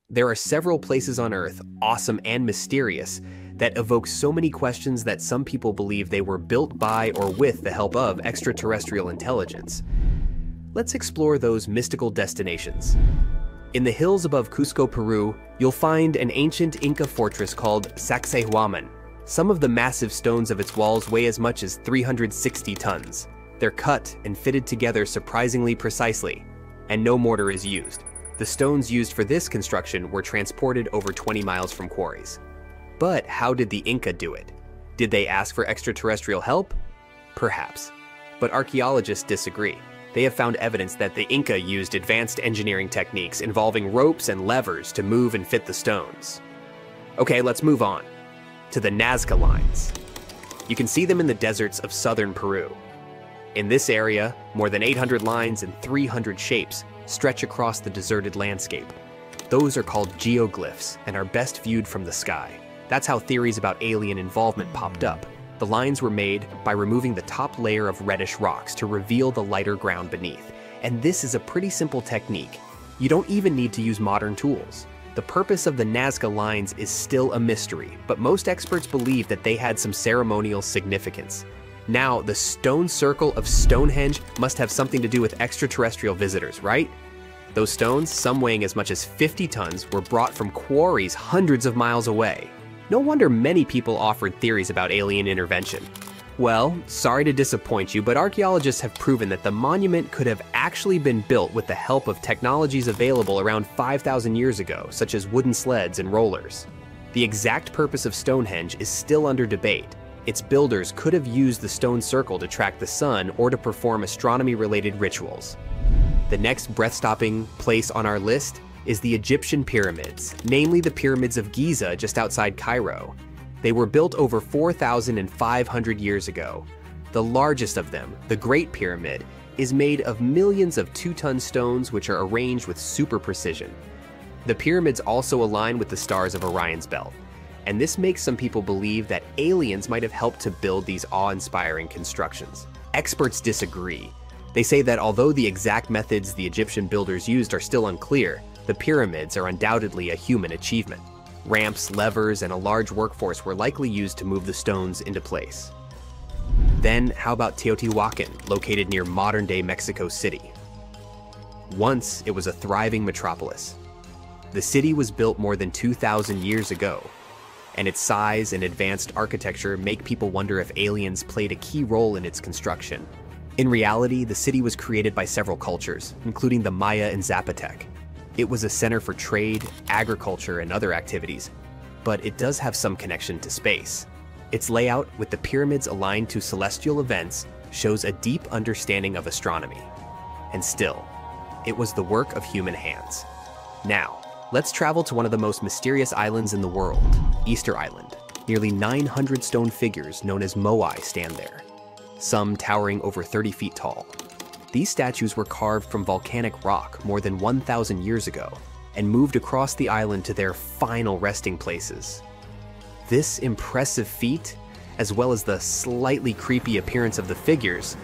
There are several places on Earth, awesome and mysterious, that evoke so many questions that some people believe they were built by or with the help of extraterrestrial intelligence. Let's explore those mystical destinations. In the hills above Cusco, Peru, you'll find an ancient Inca fortress called Sacsayhuaman. Some of the massive stones of its walls weigh as much as 360 tons. They're cut and fitted together surprisingly precisely, and no mortar is used. The stones used for this construction were transported over 20 miles from quarries. But how did the Inca do it? Did they ask for extraterrestrial help? Perhaps. But archaeologists disagree. They have found evidence that the Inca used advanced engineering techniques involving ropes and levers to move and fit the stones. Okay, let's move on to the Nazca Lines. You can see them in the deserts of southern Peru. In this area, more than 800 lines and 300 shapes stretch across the deserted landscape. Those are called geoglyphs and are best viewed from the sky. That's how theories about alien involvement popped up. The lines were made by removing the top layer of reddish rocks to reveal the lighter ground beneath. And this is a pretty simple technique. You don't even need to use modern tools. The purpose of the Nazca Lines is still a mystery, but most experts believe that they had some ceremonial significance. Now, the stone circle of Stonehenge must have something to do with extraterrestrial visitors, right? Those stones, some weighing as much as 50 tons, were brought from quarries hundreds of miles away. No wonder many people offered theories about alien intervention. Well, sorry to disappoint you, but archaeologists have proven that the monument could have actually been built with the help of technologies available around 5,000 years ago, such as wooden sleds and rollers. The exact purpose of Stonehenge is still under debate. Its builders could have used the stone circle to track the sun or to perform astronomy-related rituals. The next breath-stopping place on our list is the Egyptian pyramids, namely the pyramids of Giza just outside Cairo. They were built over 4,500 years ago. The largest of them, the Great Pyramid, is made of millions of 2-ton stones which are arranged with super precision. The pyramids also align with the stars of Orion's belt, and this makes some people believe that aliens might have helped to build these awe-inspiring constructions. Experts disagree. They say that although the exact methods the Egyptian builders used are still unclear, the pyramids are undoubtedly a human achievement. Ramps, levers, and a large workforce were likely used to move the stones into place. Then, how about Teotihuacan, located near modern-day Mexico City? Once, it was a thriving metropolis. The city was built more than 2,000 years ago, and its size and advanced architecture make people wonder if aliens played a key role in its construction. In reality, the city was created by several cultures, including the Maya and Zapotec. It was a center for trade, agriculture, and other activities, but it does have some connection to space. Its layout, with the pyramids aligned to celestial events, shows a deep understanding of astronomy. And still, it was the work of human hands. Now, let's travel to one of the most mysterious islands in the world, Easter Island. Nearly 900 stone figures known as moai stand there, some towering over 30 feet tall. These statues were carved from volcanic rock more than 1,000 years ago and moved across the island to their final resting places. This impressive feat, as well as the slightly creepy appearance of the figures,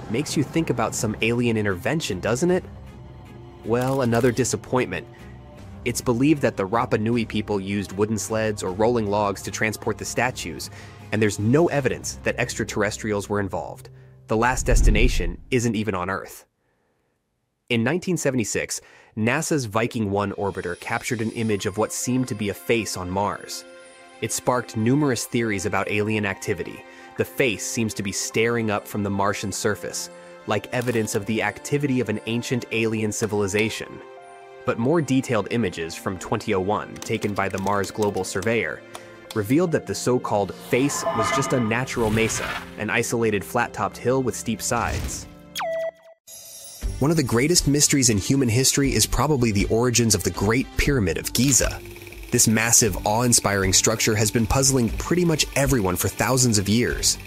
makes you think about some alien intervention, doesn't it? Well, another disappointment. It's believed that the Rapa Nui people used wooden sleds or rolling logs to transport the statues, and there's no evidence that extraterrestrials were involved. The last destination isn't even on Earth. In 1976, NASA's Viking 1 orbiter captured an image of what seemed to be a face on Mars. It sparked numerous theories about alien activity. The face seems to be staring up from the Martian surface, like evidence of the activity of an ancient alien civilization. But more detailed images from 2001, taken by the Mars Global Surveyor, revealed that the so-called face was just a natural mesa, an isolated flat-topped hill with steep sides. One of the greatest mysteries in human history is probably the origins of the Great Pyramid of Giza. This massive, awe-inspiring structure has been puzzling pretty much everyone for thousands of years.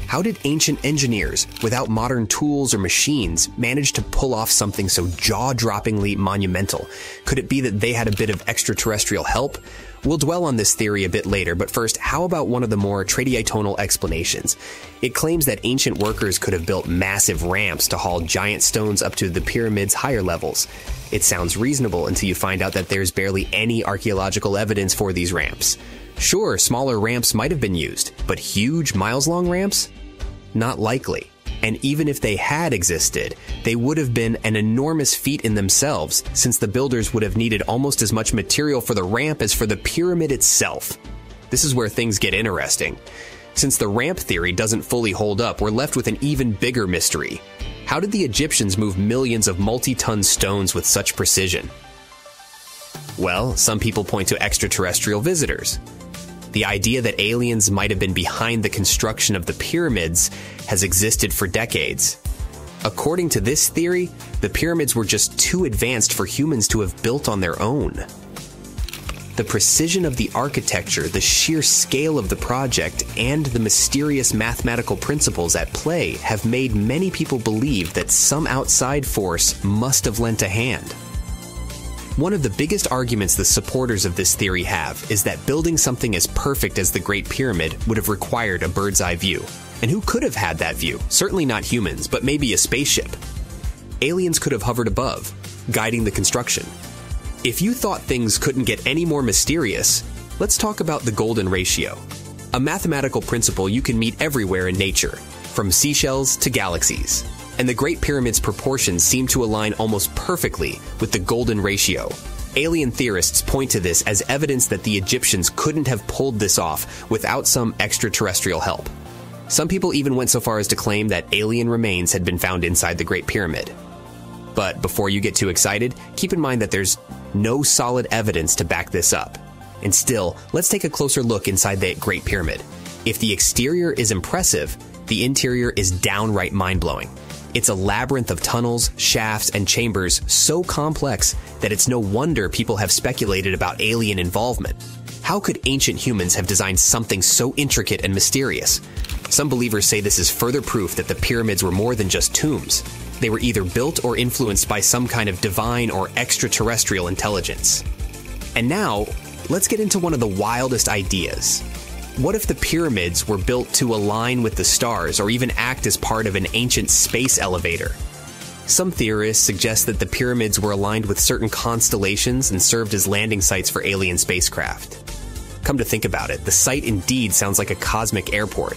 How did ancient engineers, without modern tools or machines, manage to pull off something so jaw-droppingly monumental? Could it be that they had a bit of extraterrestrial help? We'll dwell on this theory a bit later, but first, how about one of the more tradiatonal explanations? It claims that ancient workers could have built massive ramps to haul giant stones up to the pyramid's higher levels. It sounds reasonable until you find out that there's barely any archaeological evidence for these ramps. Sure, smaller ramps might have been used, but huge, miles-long ramps? Not likely. And even if they had existed, they would have been an enormous feat in themselves, since the builders would have needed almost as much material for the ramp as for the pyramid itself. This is where things get interesting. Since the ramp theory doesn't fully hold up, we're left with an even bigger mystery. How did the Egyptians move millions of multi-ton stones with such precision? Well, some people point to extraterrestrial visitors. The idea that aliens might have been behind the construction of the pyramids has existed for decades. According to this theory, the pyramids were just too advanced for humans to have built on their own. The precision of the architecture, the sheer scale of the project, and the mysterious mathematical principles at play have made many people believe that some outside force must have lent a hand. One of the biggest arguments the supporters of this theory have is that building something as perfect as the Great Pyramid would have required a bird's eye view. And who could have had that view? Certainly not humans, but maybe a spaceship. Aliens could have hovered above, guiding the construction. If you thought things couldn't get any more mysterious, let's talk about the golden ratio. A mathematical principle you can meet everywhere in nature, from seashells to galaxies. And the Great Pyramid's proportions seem to align almost perfectly with the golden ratio. Alien theorists point to this as evidence that the Egyptians couldn't have pulled this off without some extraterrestrial help. Some people even went so far as to claim that alien remains had been found inside the Great Pyramid. But before you get too excited, keep in mind that there's no solid evidence to back this up. And still, let's take a closer look inside the Great Pyramid. If the exterior is impressive, the interior is downright mind-blowing. It's a labyrinth of tunnels, shafts, and chambers so complex that it's no wonder people have speculated about alien involvement. How could ancient humans have designed something so intricate and mysterious? Some believers say this is further proof that the pyramids were more than just tombs. They were either built or influenced by some kind of divine or extraterrestrial intelligence. And now, let's get into one of the wildest ideas. What if the pyramids were built to align with the stars or even act as part of an ancient space elevator? Some theorists suggest that the pyramids were aligned with certain constellations and served as landing sites for alien spacecraft. Come to think about it, the site indeed sounds like a cosmic airport.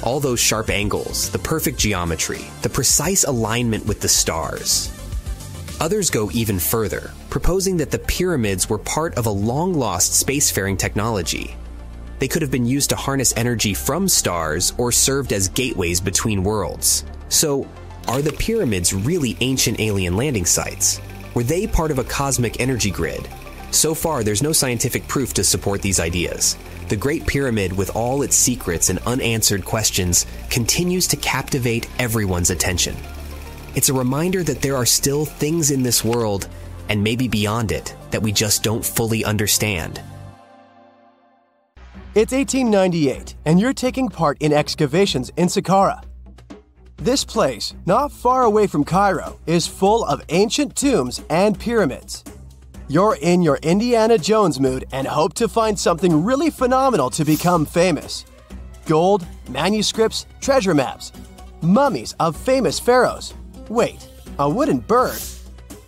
All those sharp angles, the perfect geometry, the precise alignment with the stars. Others go even further, proposing that the pyramids were part of a long-lost spacefaring technology. They could have been used to harness energy from stars or served as gateways between worlds. So, are the pyramids really ancient alien landing sites? Were they part of a cosmic energy grid? So far, there's no scientific proof to support these ideas. The Great Pyramid, with all its secrets and unanswered questions, continues to captivate everyone's attention. It's a reminder that there are still things in this world, and maybe beyond it, that we just don't fully understand. It's 1898, and you're taking part in excavations in Saqqara. This place, not far away from Cairo, is full of ancient tombs and pyramids. You're in your Indiana Jones mood and hope to find something really phenomenal to become famous. Gold, manuscripts, treasure maps, mummies of famous pharaohs. Wait, a wooden bird?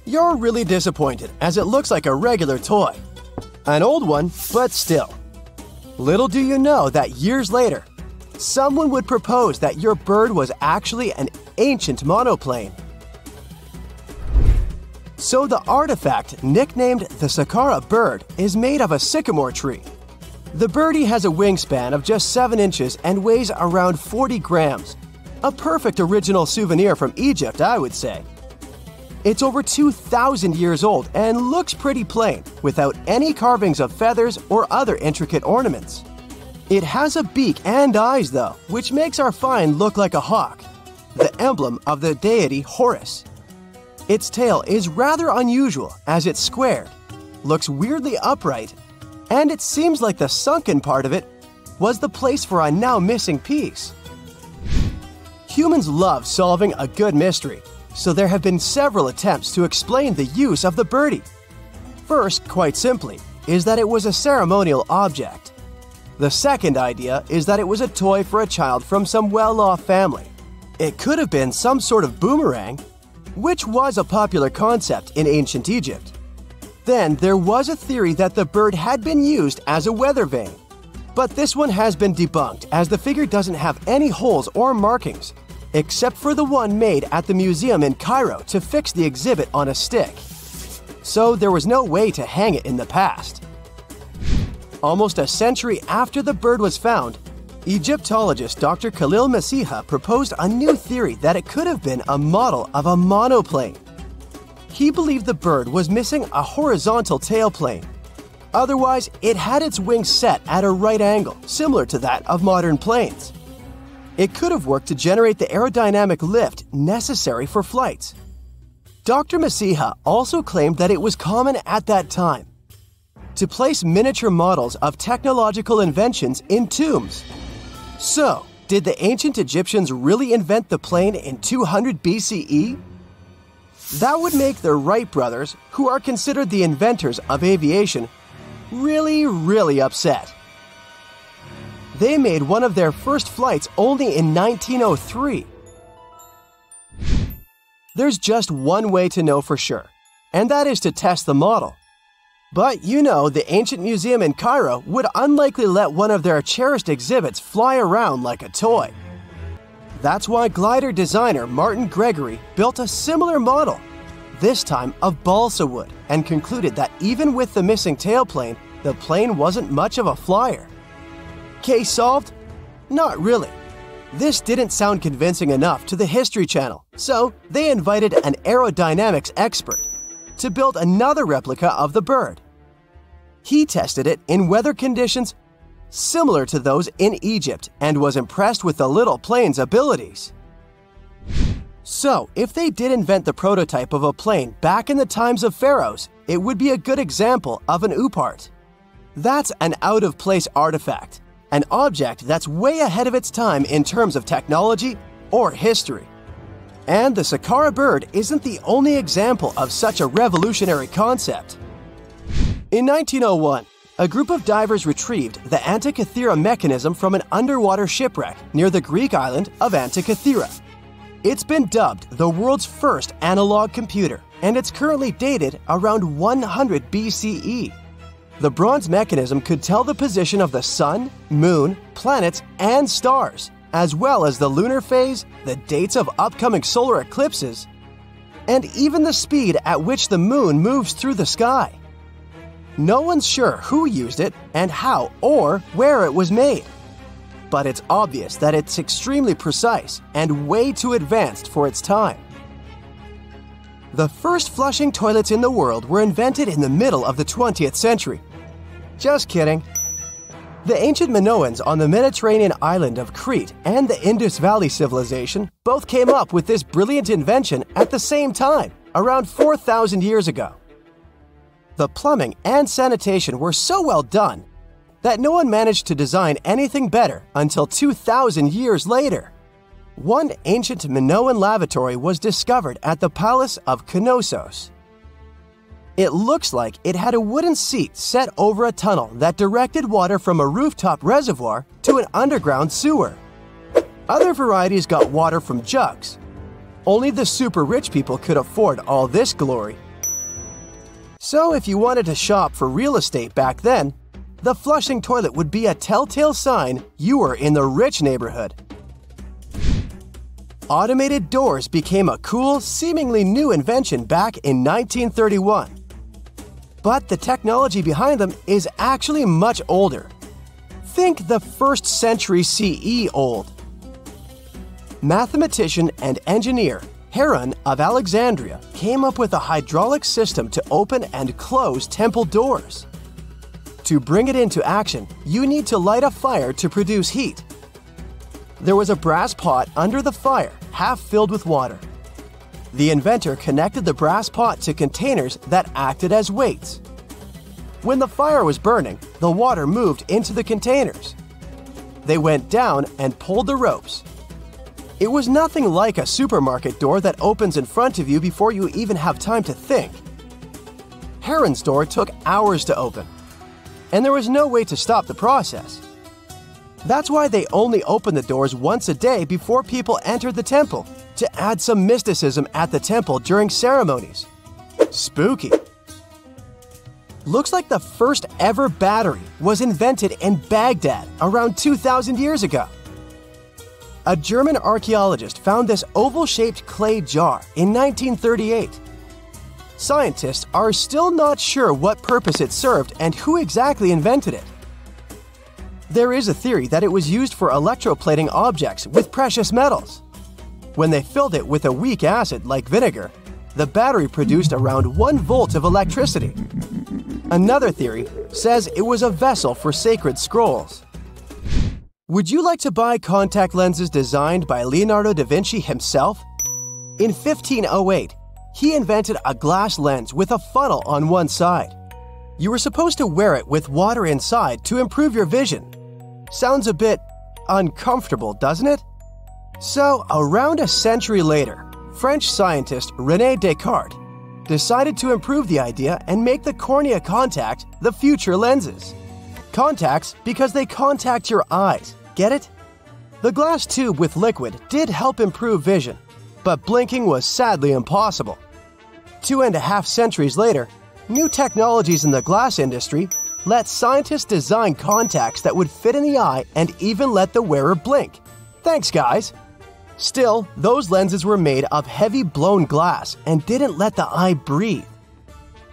You're really disappointed as it looks like a regular toy. An old one, but still. Little do you know that years later, someone would propose that your bird was actually an ancient monoplane. So the artifact, nicknamed the Saqqara bird, is made of a sycamore tree. The birdie has a wingspan of just 7 inches and weighs around 40 grams. A perfect original souvenir from Egypt, I would say. It's over 2,000 years old and looks pretty plain, without any carvings of feathers or other intricate ornaments. It has a beak and eyes, though, which makes our find look like a hawk, the emblem of the deity Horus. Its tail is rather unusual as it's squared, looks weirdly upright, and it seems like the sunken part of it was the place for a now missing piece. Humans love solving a good mystery, so there have been several attempts to explain the use of the birdie. First, quite simply, is that it was a ceremonial object. The second idea is that it was a toy for a child from some well-off family. It could have been some sort of boomerang. which was a popular concept in ancient Egypt. Then there was a theory that the bird had been used as a weather vane. But this one has been debunked as the figure doesn't have any holes or markings, except for the one made at the museum in Cairo to fix the exhibit on a stick. So there was no way to hang it in the past. Almost a century after the bird was found, Egyptologist Dr. Khalil Masiha proposed a new theory that it could have been a model of a monoplane. He believed the bird was missing a horizontal tailplane. Otherwise, it had its wings set at a right angle, similar to that of modern planes. It could have worked to generate the aerodynamic lift necessary for flights. Dr. Masiha also claimed that it was common at that time to place miniature models of technological inventions in tombs. So, did the ancient Egyptians really invent the plane in 200 BCE? That would make the Wright brothers, who are considered the inventors of aviation, really upset. They made one of their first flights only in 1903. There's just one way to know for sure, and that is to test the model. But you know, the ancient museum in Cairo would unlikely let one of their cherished exhibits fly around like a toy. That's why glider designer Martin Gregory built a similar model, this time of balsa wood, and concluded that even with the missing tailplane, the plane wasn't much of a flyer. Case solved? Not really. This didn't sound convincing enough to the History Channel, so they invited an aerodynamics expert to build another replica of the bird. He tested it in weather conditions similar to those in Egypt and was impressed with the little plane's abilities. So, if they did invent the prototype of a plane back in the times of pharaohs, it would be a good example of an oupart. That's an out-of-place artifact, an object that's way ahead of its time in terms of technology or history. And the Saqqara bird isn't the only example of such a revolutionary concept. In 1901, a group of divers retrieved the Antikythera mechanism from an underwater shipwreck near the Greek island of Antikythera. It's been dubbed the world's first analog computer, and it's currently dated around 100 BCE. The bronze mechanism could tell the position of the sun, moon, planets, and stars, as well as the lunar phase, the dates of upcoming solar eclipses, and even the speed at which the moon moves through the sky. No one's sure who used it and how or where it was made, but it's obvious that it's extremely precise and way too advanced for its time. The first flushing toilets in the world were invented in the middle of the 20th century. Just kidding. The ancient Minoans on the Mediterranean island of Crete and the Indus Valley civilization both came up with this brilliant invention at the same time, around 4,000 years ago. The plumbing and sanitation were so well done that no one managed to design anything better until 2,000 years later. One ancient Minoan lavatory was discovered at the Palace of Knossos. It looks like it had a wooden seat set over a tunnel that directed water from a rooftop reservoir to an underground sewer. Other varieties got water from jugs. Only the super rich people could afford all this glory. So if you wanted to shop for real estate back then, the flushing toilet would be a telltale sign you were in the rich neighborhood. Automated doors became a cool, seemingly new invention back in 1931. But the technology behind them is actually much older. Think the 1st century CE old. Mathematician and engineer Heron of Alexandria came up with a hydraulic system to open and close temple doors. To bring it into action, you need to light a fire to produce heat. There was a brass pot under the fire, half filled with water. The inventor connected the brass pot to containers that acted as weights. When the fire was burning, the water moved into the containers. They went down and pulled the ropes. It was nothing like a supermarket door that opens in front of you before you even have time to think. Heron's door took hours to open, and there was no way to stop the process. That's why they only opened the doors once a day before people entered the temple. to add some mysticism at the temple during ceremonies. Spooky. Looks like the first ever battery was invented in Baghdad around 2,000 years ago. A German archaeologist found this oval-shaped clay jar in 1938. Scientists are still not sure what purpose it served and who exactly invented it. There is a theory that it was used for electroplating objects with precious metals. When they filled it with a weak acid like vinegar, the battery produced around 1 volt of electricity. Another theory says it was a vessel for sacred scrolls. Would you like to buy contact lenses designed by Leonardo da Vinci himself? In 1508, he invented a glass lens with a funnel on one side. You were supposed to wear it with water inside to improve your vision. Sounds a bit uncomfortable, doesn't it? So, around a century later, French scientist René Descartes decided to improve the idea and make the cornea contact the future lenses. Contacts because they contact your eyes, get it? The glass tube with liquid did help improve vision, but blinking was sadly impossible. 2.5 centuries later, new technologies in the glass industry let scientists design contacts that would fit in the eye and even let the wearer blink. Thanks, guys! Still, those lenses were made of heavy blown glass and didn't let the eye breathe.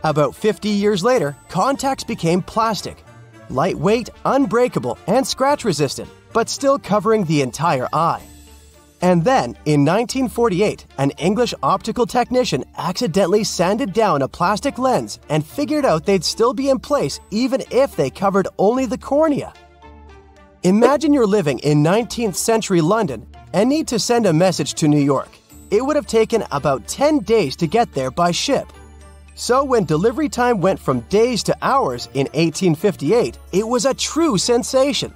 About 50 years later, contacts became plastic, lightweight, unbreakable, and scratch-resistant, but still covering the entire eye. And then, in 1948, an English optical technician accidentally sanded down a plastic lens and figured out they'd still be in place even if they covered only the cornea. Imagine you're living in 19th century London and need to send a message to New York. It would have taken about 10 days to get there by ship. So when delivery time went from days to hours in 1858, it was a true sensation.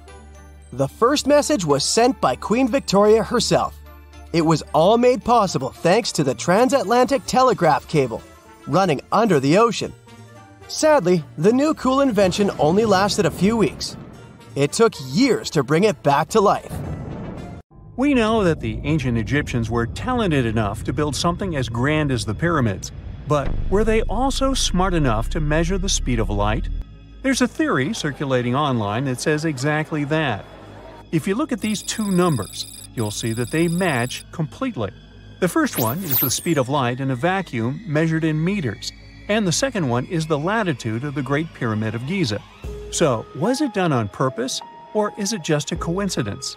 The first message was sent by Queen Victoria herself. It was all made possible thanks to the transatlantic telegraph cable, running under the ocean. Sadly, the new cool invention only lasted a few weeks. It took years to bring it back to life. We know that the ancient Egyptians were talented enough to build something as grand as the pyramids, but were they also smart enough to measure the speed of light? There's a theory circulating online that says exactly that. If you look at these two numbers, you'll see that they match completely. The first one is the speed of light in a vacuum measured in meters, and the second one is the latitude of the Great Pyramid of Giza. So, was it done on purpose, or is it just a coincidence?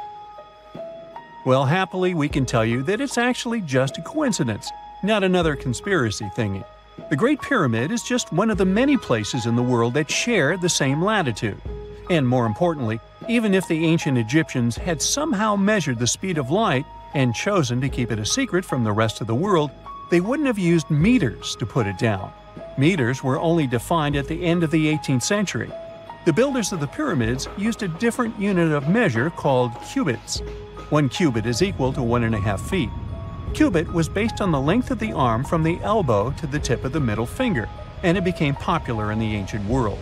Well, happily, we can tell you that it's actually just a coincidence, not another conspiracy thingy. The Great Pyramid is just one of the many places in the world that share the same latitude. And more importantly, even if the ancient Egyptians had somehow measured the speed of light and chosen to keep it a secret from the rest of the world, they wouldn't have used meters to put it down. Meters were only defined at the end of the 18th century. The builders of the pyramids used a different unit of measure called cubits. 1 cubit is equal to 1.5 feet. Cubit was based on the length of the arm from the elbow to the tip of the middle finger, and it became popular in the ancient world.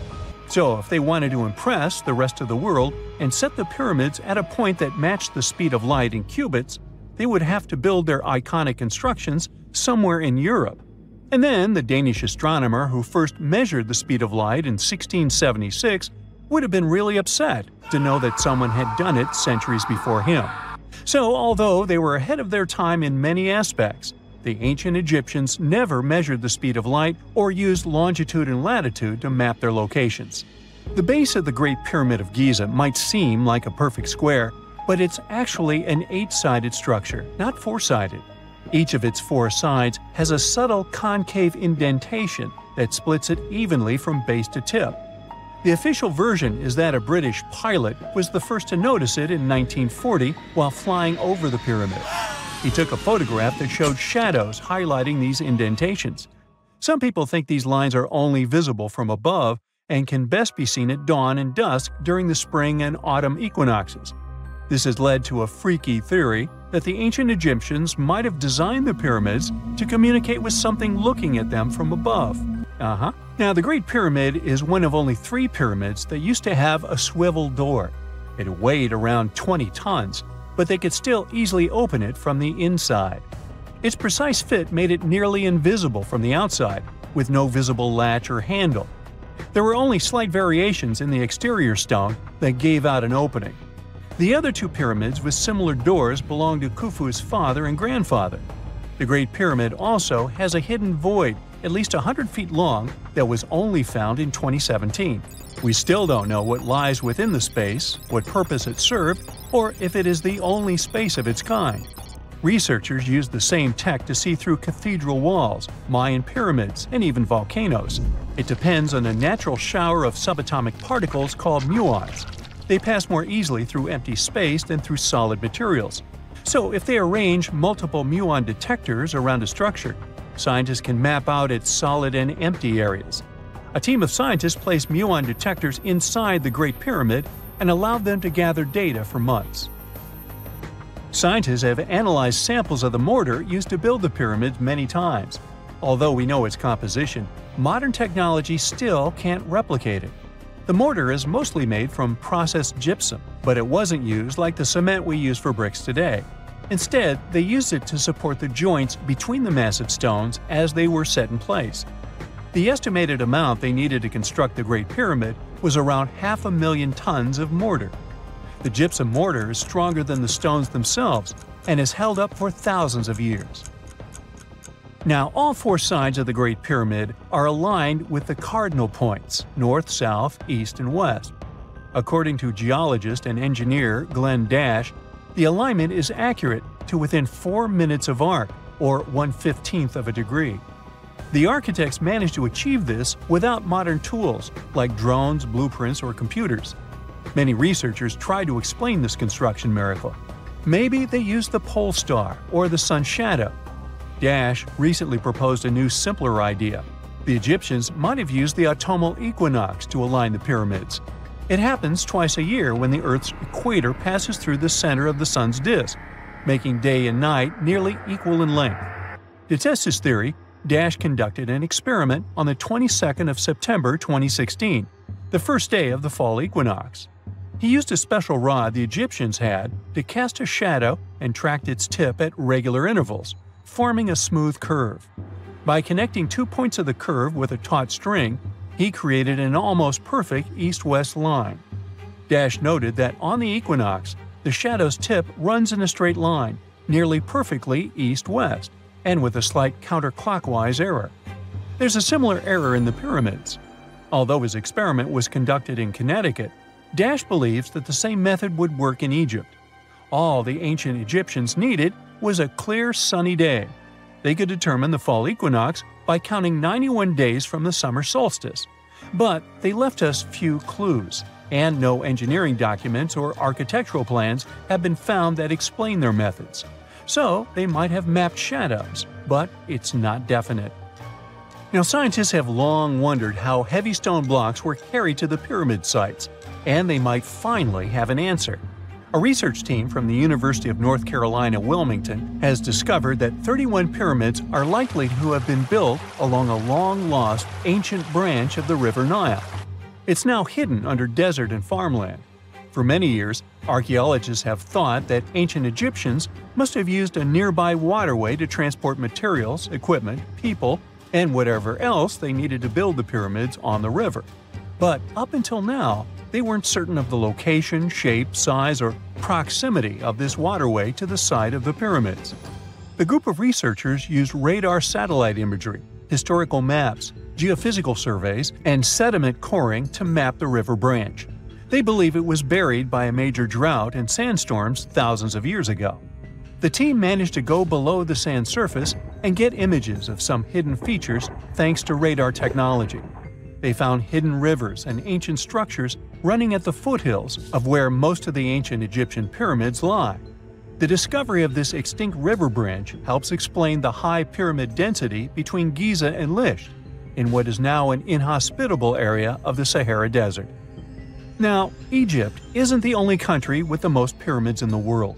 So if they wanted to impress the rest of the world and set the pyramids at a point that matched the speed of light in cubits, they would have to build their iconic constructions somewhere in Europe. And then the Danish astronomer who first measured the speed of light in 1676 would have been really upset to know that someone had done it centuries before him. So, although they were ahead of their time in many aspects, the ancient Egyptians never measured the speed of light or used longitude and latitude to map their locations. The base of the Great Pyramid of Giza might seem like a perfect square, but it's actually an 8-sided structure, not 4-sided. Each of its 4 sides has a subtle concave indentation that splits it evenly from base to tip. The official version is that a British pilot was the first to notice it in 1940 while flying over the pyramid. He took a photograph that showed shadows highlighting these indentations. Some people think these lines are only visible from above and can best be seen at dawn and dusk during the spring and autumn equinoxes. This has led to a freaky theory that the ancient Egyptians might have designed the pyramids to communicate with something looking at them from above. Now, the Great Pyramid is one of only 3 pyramids that used to have a swivel door. It weighed around 20 tons, but they could still easily open it from the inside. Its precise fit made it nearly invisible from the outside, with no visible latch or handle. There were only slight variations in the exterior stone that gave out an opening. The other two pyramids with similar doors belonged to Khufu's father and grandfather. The Great Pyramid also has a hidden void at least 100 feet long that was only found in 2017. We still don't know what lies within the space, what purpose it served, or if it is the only space of its kind. Researchers used the same tech to see through cathedral walls, Mayan pyramids, and even volcanoes. It depends on a natural shower of subatomic particles called muons. They pass more easily through empty space than through solid materials. So if they arrange multiple muon detectors around a structure, scientists can map out its solid and empty areas. A team of scientists placed muon detectors inside the Great Pyramid and allowed them to gather data for months. Scientists have analyzed samples of the mortar used to build the pyramids many times. Although we know its composition, modern technology still can't replicate it. The mortar is mostly made from processed gypsum, but it wasn't used like the cement we use for bricks today. Instead, they used it to support the joints between the massive stones as they were set in place. The estimated amount they needed to construct the Great Pyramid was around 500,000 tons of mortar. The gypsum mortar is stronger than the stones themselves and has held up for thousands of years. Now, all four sides of the Great Pyramid are aligned with the cardinal points – north, south, east, and west. According to geologist and engineer Glenn Dash, the alignment is accurate to within 4 minutes of arc, or 1/15th of a degree. The architects managed to achieve this without modern tools like drones, blueprints, or computers. Many researchers try to explain this construction miracle. Maybe they used the pole star or the sun's shadow. Dash recently proposed a new, simpler idea. The Egyptians might have used the autumnal equinox to align the pyramids. It happens twice a year when the Earth's equator passes through the center of the sun's disk, making day and night nearly equal in length. To test his theory, Dash conducted an experiment on the 22nd of September 2016, the first day of the fall equinox. He used a special rod the Egyptians had to cast a shadow and tracked its tip at regular intervals, forming a smooth curve. By connecting 2 points of the curve with a taut string, he created an almost perfect east-west line. Dash noted that on the equinox, the shadow's tip runs in a straight line, nearly perfectly east-west, and with a slight counterclockwise error. There's a similar error in the pyramids. Although his experiment was conducted in Connecticut, Dash believes that the same method would work in Egypt. All the ancient Egyptians needed was a clear, sunny day. They could determine the fall equinox by counting 91 days from the summer solstice. But they left us few clues, and no engineering documents or architectural plans have been found that explain their methods. So they might have mapped shadows, but it's not definite. Now, scientists have long wondered how heavy stone blocks were carried to the pyramid sites, and they might finally have an answer. A research team from the University of North Carolina, Wilmington, has discovered that 31 pyramids are likely to have been built along a long-lost ancient branch of the River Nile. It's now hidden under desert and farmland. For many years, archaeologists have thought that ancient Egyptians must have used a nearby waterway to transport materials, equipment, people, and whatever else they needed to build the pyramids on the river. But up until now, they weren't certain of the location, shape, size, or proximity of this waterway to the site of the pyramids. The group of researchers used radar satellite imagery, historical maps, geophysical surveys, and sediment coring to map the river branch. They believe it was buried by a major drought and sandstorms thousands of years ago. The team managed to go below the sand surface and get images of some hidden features thanks to radar technology. They found hidden rivers and ancient structures running at the foothills of where most of the ancient Egyptian pyramids lie. The discovery of this extinct river branch helps explain the high pyramid density between Giza and Lisht, in what is now an inhospitable area of the Sahara Desert. Now, Egypt isn't the only country with the most pyramids in the world.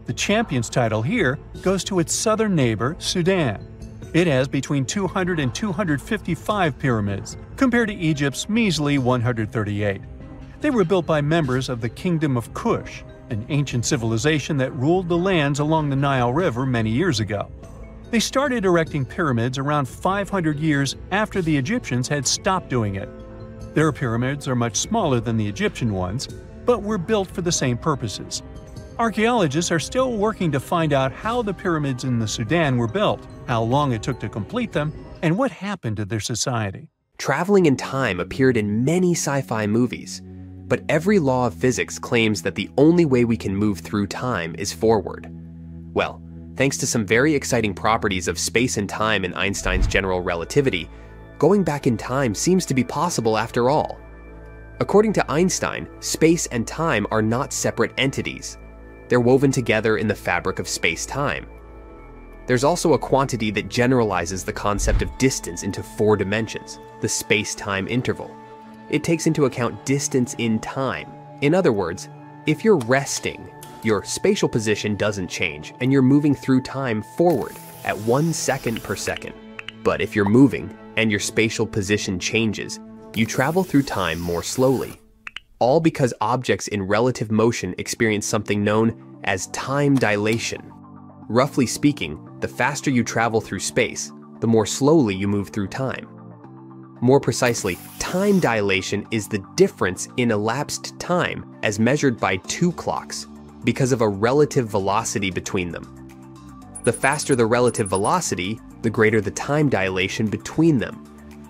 The champion's title here goes to its southern neighbor, Sudan. It has between 200 and 255 pyramids, compared to Egypt's measly 138. They were built by members of the Kingdom of Kush, an ancient civilization that ruled the lands along the Nile River many years ago. They started erecting pyramids around 500 years after the Egyptians had stopped doing it. Their pyramids are much smaller than the Egyptian ones, but were built for the same purposes. Archaeologists are still working to find out how the pyramids in the Sudan were built, how long it took to complete them, and what happened to their society. Traveling in time appeared in many sci-fi movies, but every law of physics claims that the only way we can move through time is forward. Well, thanks to some very exciting properties of space and time in Einstein's general relativity, going back in time seems to be possible after all. According to Einstein, space and time are not separate entities. They're woven together in the fabric of space-time. There's also a quantity that generalizes the concept of distance into 4 dimensions, the space-time interval. It takes into account distance in time. In other words, if you're resting, your spatial position doesn't change and you're moving through time forward at 1 second per second. But if you're moving and your spatial position changes, you travel through time more slowly. All because objects in relative motion experience something known as time dilation. Roughly speaking, the faster you travel through space, the more slowly you move through time. More precisely, time dilation is the difference in elapsed time as measured by 2 clocks because of a relative velocity between them. The faster the relative velocity, the greater the time dilation between them,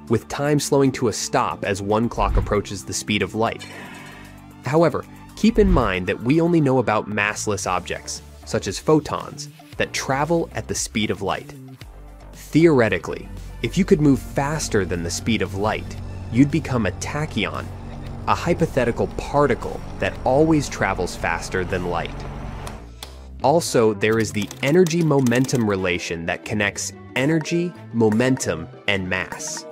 with time slowing to a stop as 1 clock approaches the speed of light. However, keep in mind that we only know about massless objects, such as photons, that travel at the speed of light. Theoretically, if you could move faster than the speed of light, you'd become a tachyon, a hypothetical particle that always travels faster than light. Also, there is the energy-momentum relation that connects energy, momentum, and mass.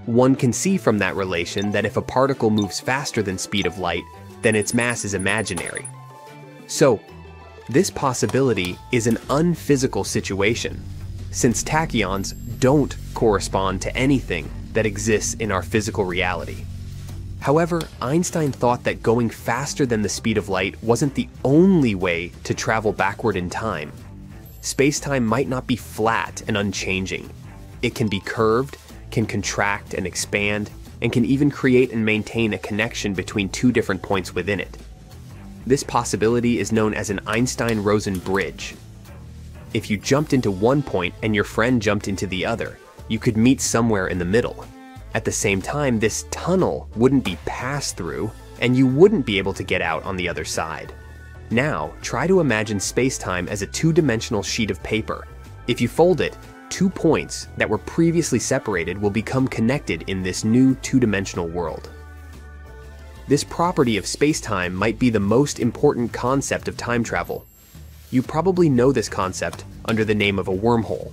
One can see from that relation that if a particle moves faster than speed of light, then its mass is imaginary. So, this possibility is an unphysical situation, since tachyons don't correspond to anything that exists in our physical reality. However, Einstein thought that going faster than the speed of light wasn't the only way to travel backward in time. Space-time might not be flat and unchanging. It can be curved, can contract and expand, and can even create and maintain a connection between 2 different points within it. This possibility is known as an Einstein-Rosen bridge. If you jumped into one point and your friend jumped into the other, you could meet somewhere in the middle. At the same time, this tunnel wouldn't be passed through, and you wouldn't be able to get out on the other side. Now, try to imagine space-time as a 2-dimensional sheet of paper. If you fold it, 2 points that were previously separated will become connected in this new 2-dimensional world. This property of space-time might be the most important concept of time travel. You probably know this concept under the name of a wormhole.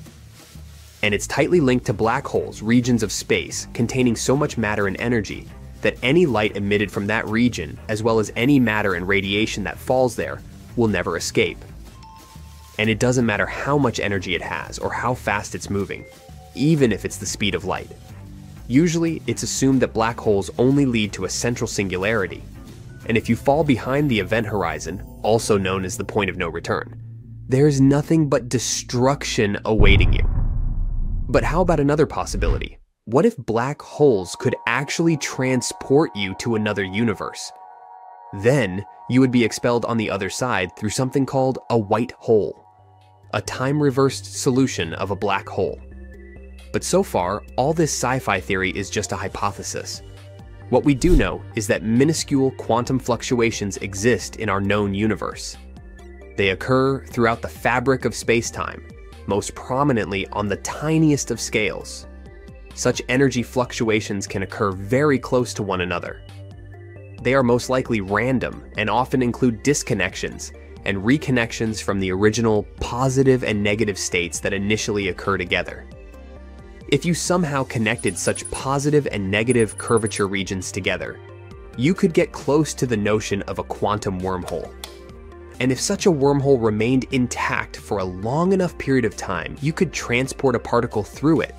And it's tightly linked to black holes, regions of space containing so much matter and energy that any light emitted from that region, as well as any matter and radiation that falls there, will never escape. And it doesn't matter how much energy it has or how fast it's moving, even if it's the speed of light. Usually, it's assumed that black holes only lead to a central singularity, and if you fall behind the event horizon, also known as the point of no return, there's nothing but destruction awaiting you. But how about another possibility? What if black holes could actually transport you to another universe? Then, you would be expelled on the other side through something called a white hole, a time-reversed solution of a black hole. But so far, all this sci-fi theory is just a hypothesis. What we do know is that minuscule quantum fluctuations exist in our known universe. They occur throughout the fabric of space-time, most prominently on the tiniest of scales. Such energy fluctuations can occur very close to one another. They are most likely random and often include disconnections and reconnections from the original positive and negative states that initially occur together. If you somehow connected such positive and negative curvature regions together, you could get close to the notion of a quantum wormhole. And if such a wormhole remained intact for a long enough period of time, you could transport a particle through it.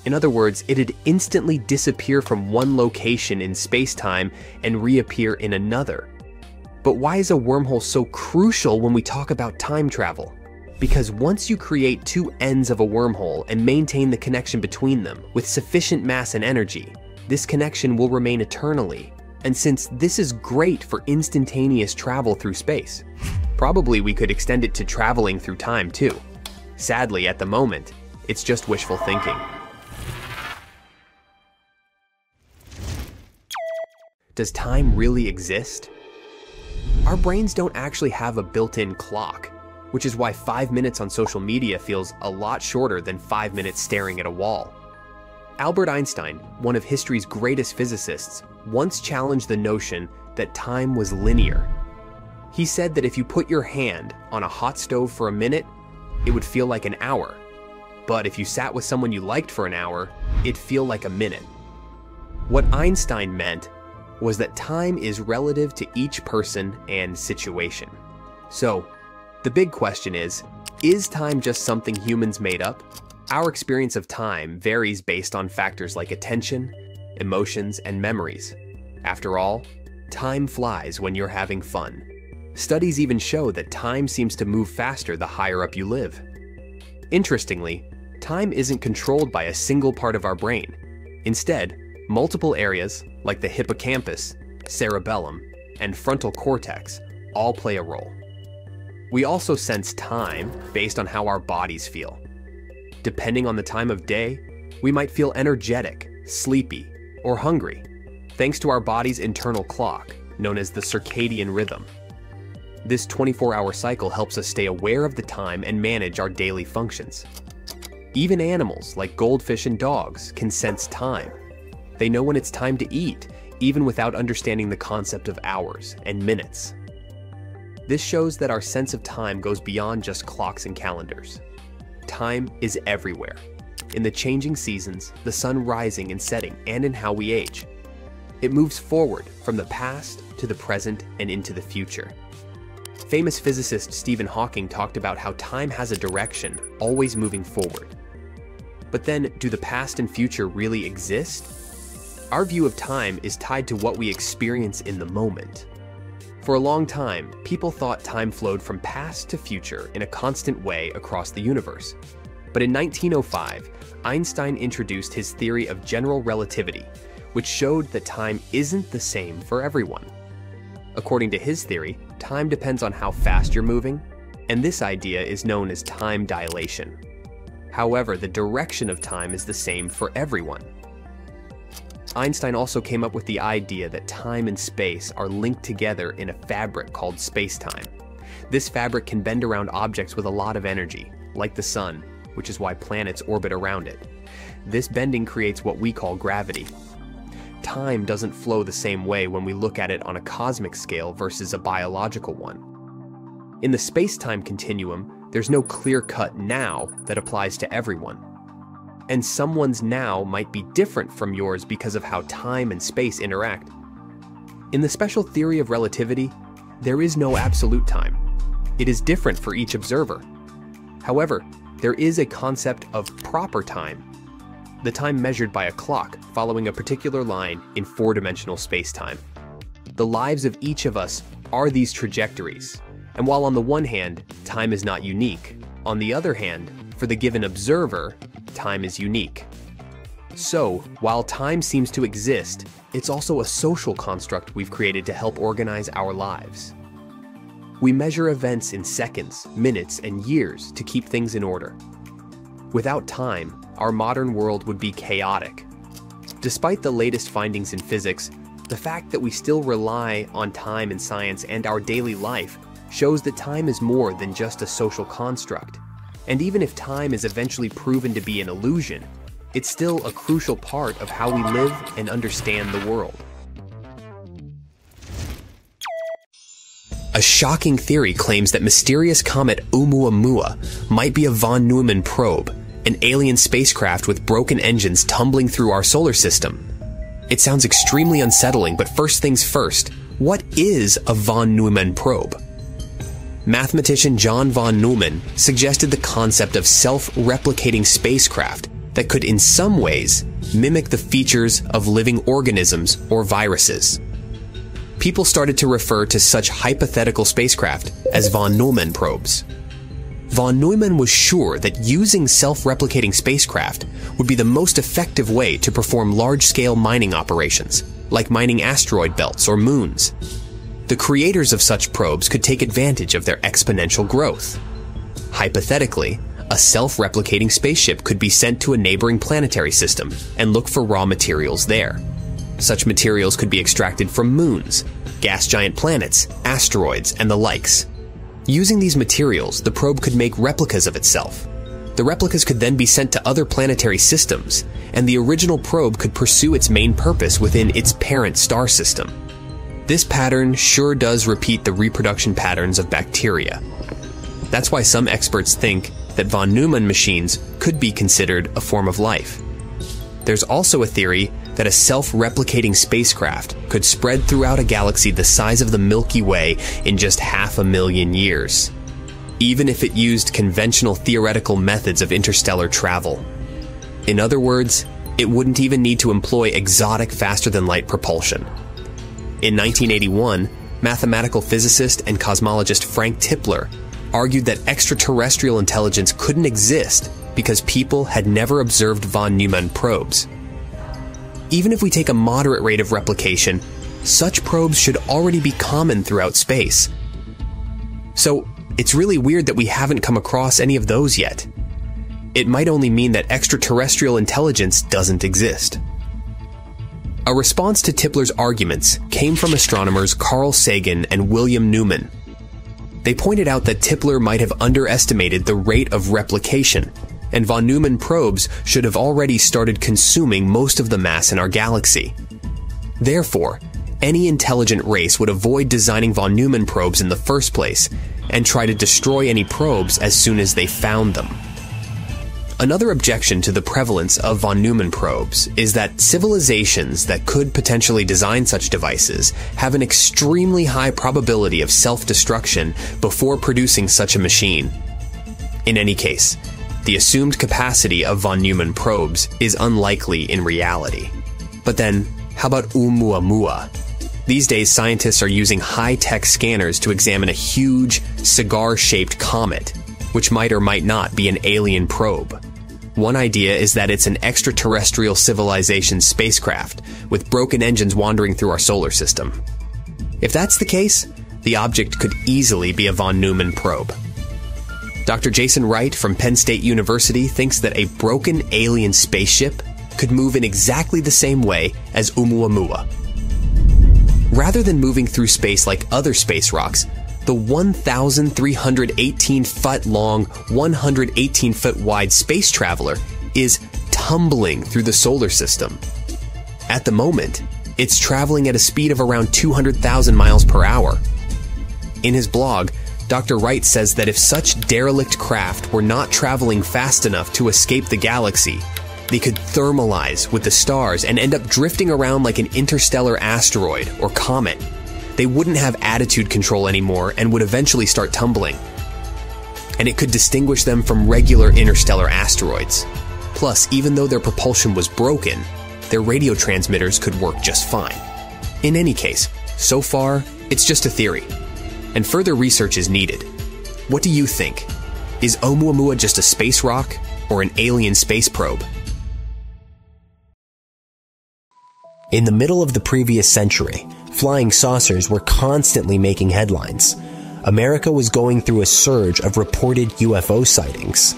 In other words, it'd instantly disappear from one location in space-time and reappear in another. But why is a wormhole so crucial when we talk about time travel? Because once you create two ends of a wormhole and maintain the connection between them with sufficient mass and energy, this connection will remain eternally. And since this is great for instantaneous travel through space, probably we could extend it to traveling through time too. Sadly, at the moment, it's just wishful thinking. Does time really exist? Our brains don't actually have a built-in clock, which is why 5 minutes on social media feels a lot shorter than 5 minutes staring at a wall. Albert Einstein, one of history's greatest physicists, once challenged the notion that time was linear. He said that if you put your hand on a hot stove for a minute, it would feel like an hour. But if you sat with someone you liked for an hour, it'd feel like a minute. What Einstein meant was that time is relative to each person and situation. So, the big question is time just something humans made up? Our experience of time varies based on factors like attention, emotions, and memories. After all, time flies when you're having fun. Studies even show that time seems to move faster the higher up you live. Interestingly, time isn't controlled by a single part of our brain. Instead, multiple areas, like the hippocampus, cerebellum, and frontal cortex, all play a role. We also sense time based on how our bodies feel. Depending on the time of day, we might feel energetic, sleepy, or hungry, thanks to our body's internal clock, known as the circadian rhythm. This 24-hour cycle helps us stay aware of the time and manage our daily functions. Even animals like goldfish and dogs can sense time. They know when it's time to eat, even without understanding the concept of hours and minutes. This shows that our sense of time goes beyond just clocks and calendars. Time is everywhere. In the changing seasons, the sun rising and setting, and in how we age. It moves forward from the past to the present and into the future. Famous physicist Stephen Hawking talked about how time has a direction, always moving forward. But then, do the past and future really exist? Our view of time is tied to what we experience in the moment. For a long time, people thought time flowed from past to future in a constant way across the universe. But in 1905, Einstein introduced his theory of general relativity, which showed that time isn't the same for everyone. According to his theory, time depends on how fast you're moving, and this idea is known as time dilation. However, the direction of time is the same for everyone. Einstein also came up with the idea that time and space are linked together in a fabric called space-time. This fabric can bend around objects with a lot of energy, like the sun, which is why planets orbit around it. This bending creates what we call gravity. Time doesn't flow the same way when we look at it on a cosmic scale versus a biological one. In the space-time continuum, there's no clear-cut now that applies to everyone. And someone's now might be different from yours because of how time and space interact. In the special theory of relativity, there is no absolute time. It is different for each observer. However, there is a concept of proper time, the time measured by a clock following a particular line in four-dimensional space-time. The lives of each of us are these trajectories, and while on the one hand, time is not unique, on the other hand, for the given observer, time is unique. So, while time seems to exist, it's also a social construct we've created to help organize our lives. We measure events in seconds, minutes, and years to keep things in order. Without time, our modern world would be chaotic. Despite the latest findings in physics, the fact that we still rely on time in science and our daily life shows that time is more than just a social construct. And even if time is eventually proven to be an illusion, it's still a crucial part of how we live and understand the world. A shocking theory claims that mysterious comet Oumuamua might be a von Neumann probe, an alien spacecraft with broken engines tumbling through our solar system. It sounds extremely unsettling, but first things first, what is a von Neumann probe? Mathematician John von Neumann suggested the concept of self-replicating spacecraft that could in some ways mimic the features of living organisms or viruses. People started to refer to such hypothetical spacecraft as von Neumann probes. Von Neumann was sure that using self-replicating spacecraft would be the most effective way to perform large-scale mining operations, like mining asteroid belts or moons. The creators of such probes could take advantage of their exponential growth. Hypothetically, a self-replicating spaceship could be sent to a neighboring planetary system and look for raw materials there. Such materials could be extracted from moons, gas giant planets, asteroids, and the likes. Using these materials, the probe could make replicas of itself. The replicas could then be sent to other planetary systems, and the original probe could pursue its main purpose within its parent star system. This pattern sure does repeat the reproduction patterns of bacteria. That's why some experts think that von Neumann machines could be considered a form of life. There's also a theory that a self-replicating spacecraft could spread throughout a galaxy the size of the Milky Way in just 500,000 years, even if it used conventional theoretical methods of interstellar travel. In other words, it wouldn't even need to employ exotic faster-than-light propulsion. In 1981, mathematical physicist and cosmologist Frank Tipler argued that extraterrestrial intelligence couldn't exist because people had never observed von Neumann probes. Even if we take a moderate rate of replication, such probes should already be common throughout space. So, it's really weird that we haven't come across any of those yet. It might only mean that extraterrestrial intelligence doesn't exist. A response to Tipler's arguments came from astronomers Carl Sagan and William Newman. They pointed out that Tipler might have underestimated the rate of replication, and von Neumann probes should have already started consuming most of the mass in our galaxy. Therefore, any intelligent race would avoid designing von Neumann probes in the first place and try to destroy any probes as soon as they found them. Another objection to the prevalence of von Neumann probes is that civilizations that could potentially design such devices have an extremely high probability of self-destruction before producing such a machine. In any case, the assumed capacity of von Neumann probes is unlikely in reality. But then, how about Oumuamua? These days, scientists are using high-tech scanners to examine a huge, cigar-shaped comet, which might or might not be an alien probe. One idea is that it's an extraterrestrial civilization spacecraft, with broken engines wandering through our solar system. If that's the case, the object could easily be a von Neumann probe. Dr. Jason Wright from Penn State University thinks that a broken alien spaceship could move in exactly the same way as Oumuamua. Rather than moving through space like other space rocks, the 1,318-foot-long, 118-foot-wide space traveler is tumbling through the solar system. At the moment, it's traveling at a speed of around 200,000 miles per hour. In his blog, Dr. Wright says that if such derelict craft were not traveling fast enough to escape the galaxy, they could thermalize with the stars and end up drifting around like an interstellar asteroid or comet. They wouldn't have attitude control anymore and would eventually start tumbling. And it could distinguish them from regular interstellar asteroids. Plus, even though their propulsion was broken, their radio transmitters could work just fine. In any case, so far, it's just a theory, and further research is needed. What do you think? Is Oumuamua just a space rock or an alien space probe? In the middle of the previous century, flying saucers were constantly making headlines. America was going through a surge of reported UFO sightings.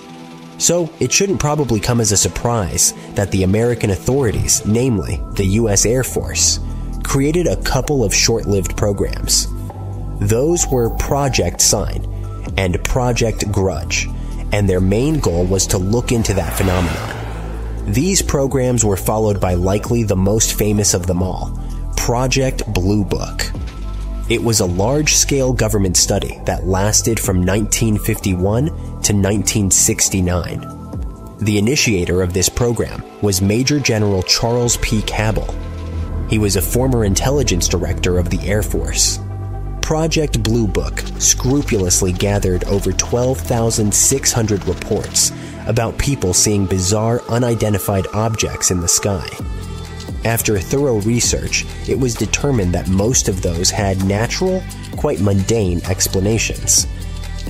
So, it shouldn't probably come as a surprise that the American authorities, namely the U.S. Air Force, created a couple of short-lived programs. Those were Project Sign and Project Grudge, and their main goal was to look into that phenomenon. These programs were followed by likely the most famous of them all, Project Blue Book. It was a large-scale government study that lasted from 1951 to 1969. The initiator of this program was Major General Charles P. Cabell. He was a former intelligence director of the Air Force. Project Blue Book scrupulously gathered over 12,600 reports about people seeing bizarre unidentified objects in the sky. After thorough research, it was determined that most of those had natural, quite mundane explanations.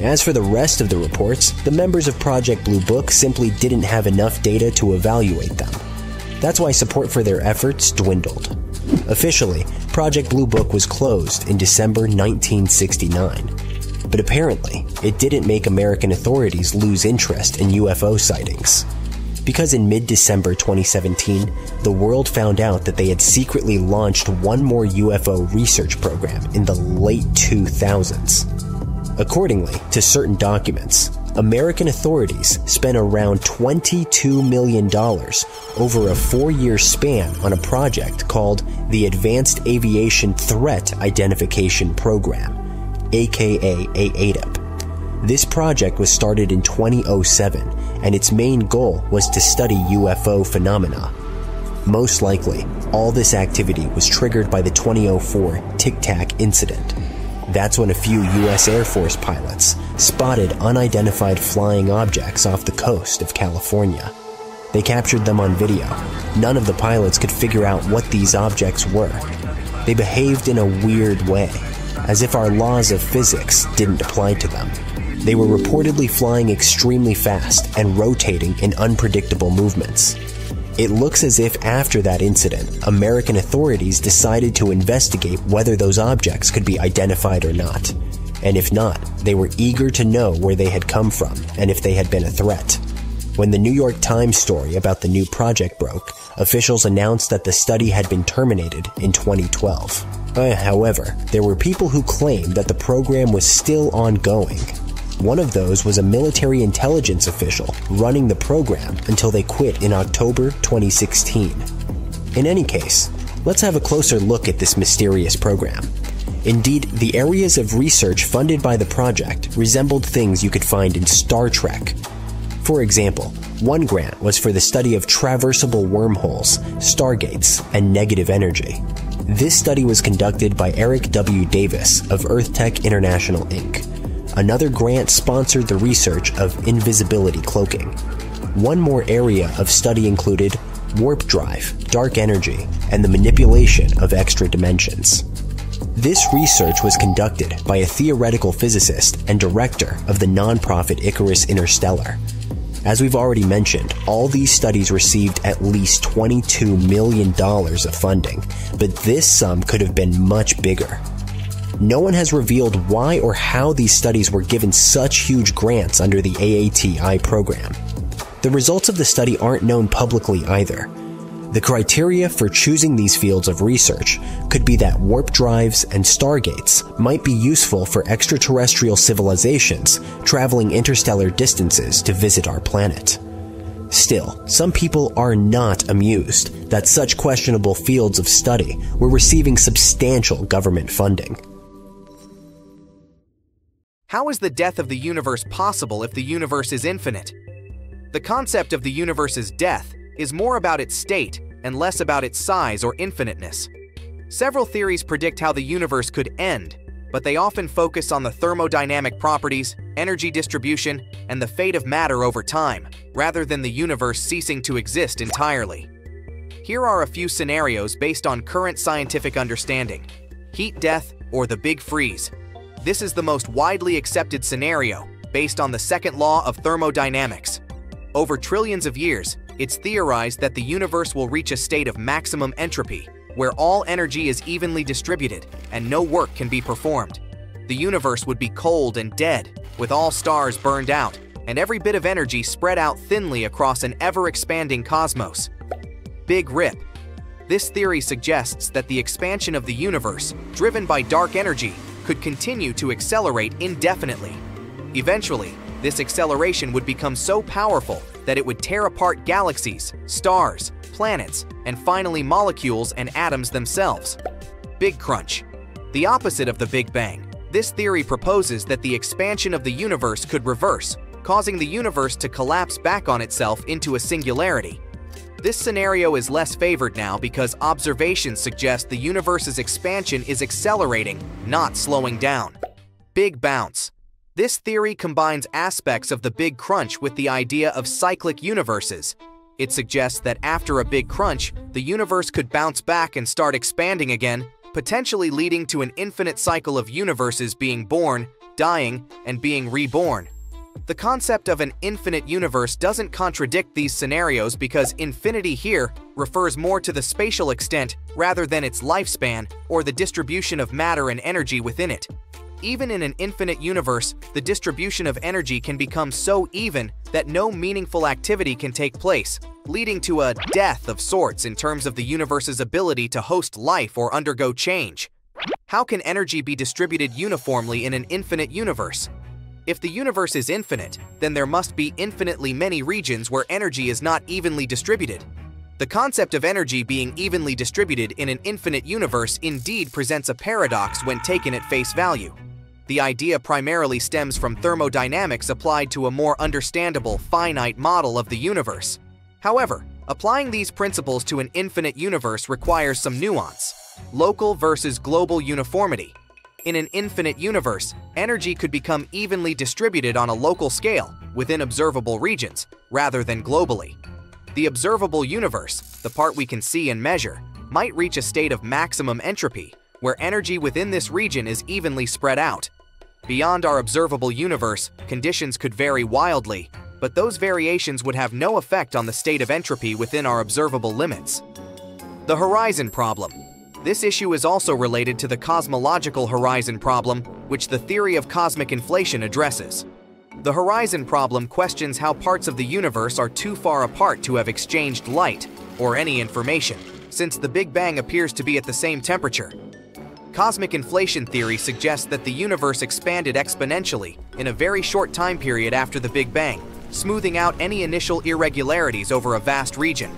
As for the rest of the reports, the members of Project Blue Book simply didn't have enough data to evaluate them. That's why support for their efforts dwindled. Officially, Project Blue Book was closed in December 1969. But apparently, it didn't make American authorities lose interest in UFO sightings. Because in mid-December 2017, the world found out that they had secretly launched one more UFO research program in the late 2000s. Accordingly to certain documents, American authorities spent around $22 million over a 4-year span on a project called the Advanced Aviation Threat Identification Program, aka AATIP. This project was started in 2007, and its main goal was to study UFO phenomena. Most likely, all this activity was triggered by the 2004 Tic Tac incident. That's when a few U.S. Air Force pilots spotted unidentified flying objects off the coast of California. They captured them on video. None of the pilots could figure out what these objects were. They behaved in a weird way, as if our laws of physics didn't apply to them. They were reportedly flying extremely fast and rotating in unpredictable movements. It looks as if after that incident, American authorities decided to investigate whether those objects could be identified or not. And if not, they were eager to know where they had come from and if they had been a threat. When the New York Times story about the new project broke, officials announced that the study had been terminated in 2012. However, there were people who claimed that the program was still ongoing. One of those was a military intelligence official running the program until they quit in October 2016. In any case, let's have a closer look at this mysterious program. Indeed, the areas of research funded by the project resembled things you could find in Star Trek. For example, one grant was for the study of traversable wormholes, stargates, and negative energy. This study was conducted by Eric W. Davis of EarthTech International, Inc. Another grant sponsored the research of invisibility cloaking. One more area of study included warp drive, dark energy, and the manipulation of extra dimensions. This research was conducted by a theoretical physicist and director of the nonprofit Icarus Interstellar. As we've already mentioned, all these studies received at least $22 million of funding, but this sum could have been much bigger. No one has revealed why or how these studies were given such huge grants under the AATI program. The results of the study aren't known publicly either. The criteria for choosing these fields of research could be that warp drives and stargates might be useful for extraterrestrial civilizations traveling interstellar distances to visit our planet. Still, some people are not amused that such questionable fields of study were receiving substantial government funding. How is the death of the universe possible if the universe is infinite? The concept of the universe's death is more about its state and less about its size or infiniteness. Several theories predict how the universe could end, but they often focus on the thermodynamic properties, energy distribution, and the fate of matter over time, rather than the universe ceasing to exist entirely. Here are a few scenarios based on current scientific understanding: heat death or the Big Freeze. This is the most widely accepted scenario, based on the second law of thermodynamics. Over trillions of years, it's theorized that the universe will reach a state of maximum entropy, where all energy is evenly distributed and no work can be performed. The universe would be cold and dead, with all stars burned out, and every bit of energy spread out thinly across an ever-expanding cosmos. Big Rip. This theory suggests that the expansion of the universe, driven by dark energy, could continue to accelerate indefinitely. Eventually, this acceleration would become so powerful that it would tear apart galaxies, stars, planets, and finally molecules and atoms themselves. Big Crunch. The opposite of the Big Bang, this theory proposes that the expansion of the universe could reverse, causing the universe to collapse back on itself into a singularity. This scenario is less favored now because observations suggest the universe's expansion is accelerating, not slowing down. Big Bounce. This theory combines aspects of the Big Crunch with the idea of cyclic universes. It suggests that after a big crunch, the universe could bounce back and start expanding again, potentially leading to an infinite cycle of universes being born, dying, and being reborn. The concept of an infinite universe doesn't contradict these scenarios because infinity here refers more to the spatial extent rather than its lifespan or the distribution of matter and energy within it. Even in an infinite universe, the distribution of energy can become so even that no meaningful activity can take place, leading to a death of sorts in terms of the universe's ability to host life or undergo change. How can energy be distributed uniformly in an infinite universe? If the universe is infinite, then there must be infinitely many regions where energy is not evenly distributed. The concept of energy being evenly distributed in an infinite universe indeed presents a paradox when taken at face value. The idea primarily stems from thermodynamics applied to a more understandable, finite model of the universe. However, applying these principles to an infinite universe requires some nuance: local versus global uniformity. In an infinite universe, energy could become evenly distributed on a local scale, within observable regions, rather than globally. The observable universe, the part we can see and measure, might reach a state of maximum entropy, where energy within this region is evenly spread out. Beyond our observable universe, conditions could vary wildly, but those variations would have no effect on the state of entropy within our observable limits. The horizon problem. This issue is also related to the cosmological horizon problem, which the theory of cosmic inflation addresses. The horizon problem questions how parts of the universe are too far apart to have exchanged light, or any information, since the Big Bang appears to be at the same temperature. Cosmic inflation theory suggests that the universe expanded exponentially in a very short time period after the Big Bang, smoothing out any initial irregularities over a vast region.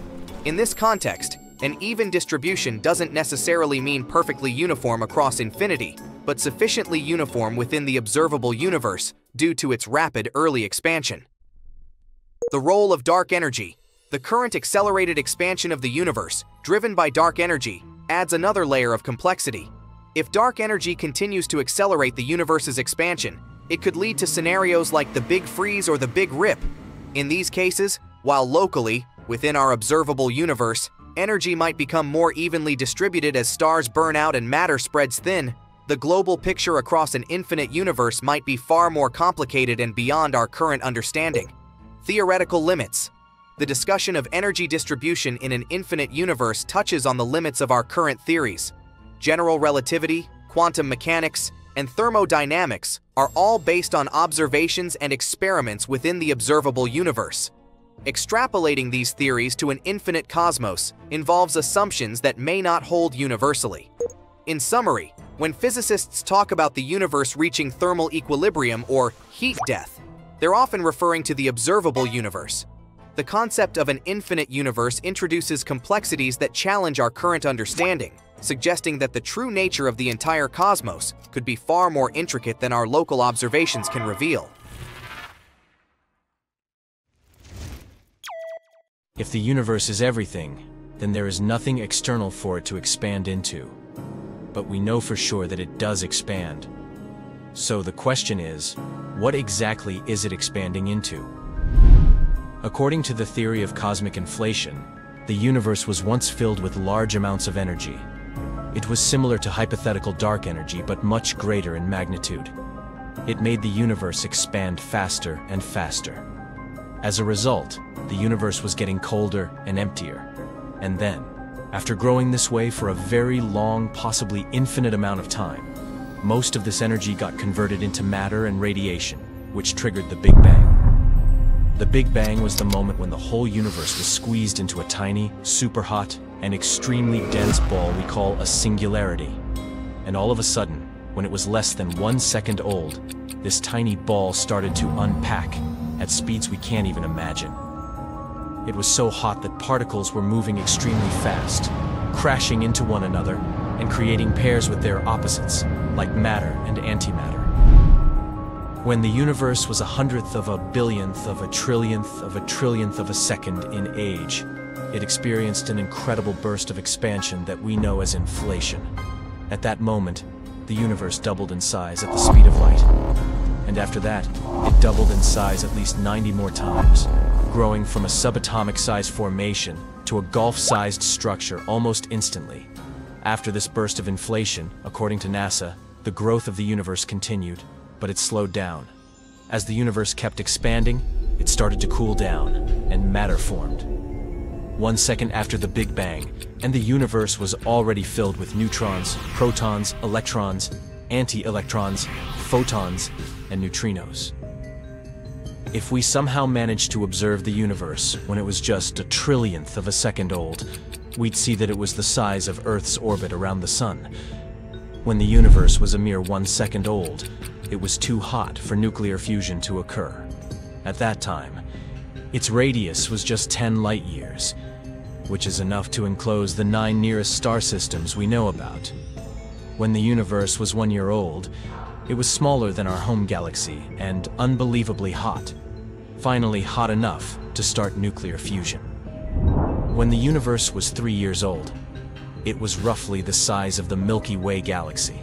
In this context, an even distribution doesn't necessarily mean perfectly uniform across infinity, but sufficiently uniform within the observable universe due to its rapid early expansion. The role of dark energy. The current accelerated expansion of the universe, driven by dark energy, adds another layer of complexity. If dark energy continues to accelerate the universe's expansion, it could lead to scenarios like the Big Freeze or the Big Rip. In these cases, while locally, within our observable universe, energy might become more evenly distributed as stars burn out and matter spreads thin, the global picture across an infinite universe might be far more complicated and beyond our current understanding. Theoretical limits. The discussion of energy distribution in an infinite universe touches on the limits of our current theories. General relativity, quantum mechanics, and thermodynamics are all based on observations and experiments within the observable universe. Extrapolating these theories to an infinite cosmos involves assumptions that may not hold universally. In summary, when physicists talk about the universe reaching thermal equilibrium or heat death, they're often referring to the observable universe. The concept of an infinite universe introduces complexities that challenge our current understanding, suggesting that the true nature of the entire cosmos could be far more intricate than our local observations can reveal. If the universe is everything, then there is nothing external for it to expand into. But we know for sure that it does expand. So the question is, what exactly is it expanding into? According to the theory of cosmic inflation, the universe was once filled with large amounts of energy. It was similar to hypothetical dark energy, but much greater in magnitude. It made the universe expand faster and faster. As a result, the universe was getting colder and emptier. And then, after growing this way for a very long, possibly infinite amount of time, most of this energy got converted into matter and radiation, which triggered the Big Bang. The Big Bang was the moment when the whole universe was squeezed into a tiny, super hot, and extremely dense ball we call a singularity. And all of a sudden, when it was less than 1 second old, this tiny ball started to unpack at speeds we can't even imagine. It was so hot that particles were moving extremely fast, crashing into one another and creating pairs with their opposites, like matter and antimatter. When the universe was 1/100th of a billionth of a trillionth of a second in age, it experienced an incredible burst of expansion that we know as inflation. At that moment, the universe doubled in size at the speed of light. And after that, it doubled in size at least 90 more times, growing from a subatomic size formation to a Gulf-sized structure almost instantly. After this burst of inflation, according to NASA, the growth of the universe continued, but it slowed down. As the universe kept expanding, it started to cool down, and matter formed. 1 second after the Big Bang, and the universe was already filled with neutrons, protons, electrons, anti-electrons, photons, and neutrinos. If we somehow managed to observe the universe when it was just a trillionth of a second old, we'd see that it was the size of Earth's orbit around the Sun. When the universe was a mere 1 second old, it was too hot for nuclear fusion to occur. At that time, its radius was just 10 light-years, which is enough to enclose the 9 nearest star systems we know about. When the universe was 1 year old, it was smaller than our home galaxy and unbelievably hot. Finally hot enough to start nuclear fusion. When the universe was 3 years old, it was roughly the size of the Milky Way galaxy.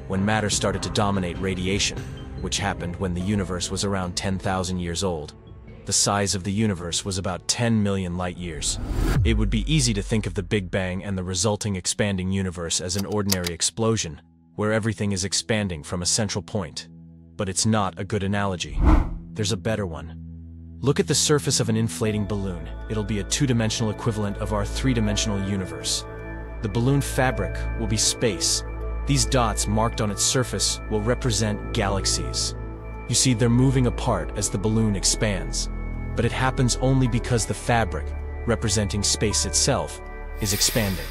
When matter started to dominate radiation, which happened when the universe was around 10,000 years old, the size of the universe was about 10 million light-years. It would be easy to think of the Big Bang and the resulting expanding universe as an ordinary explosion, where everything is expanding from a central point. But it's not a good analogy. There's a better one. Look at the surface of an inflating balloon. It'll be a two-dimensional equivalent of our three-dimensional universe. The balloon fabric will be space. These dots marked on its surface will represent galaxies. You see, they're moving apart as the balloon expands, but it happens only because the fabric, representing space itself, is expanding.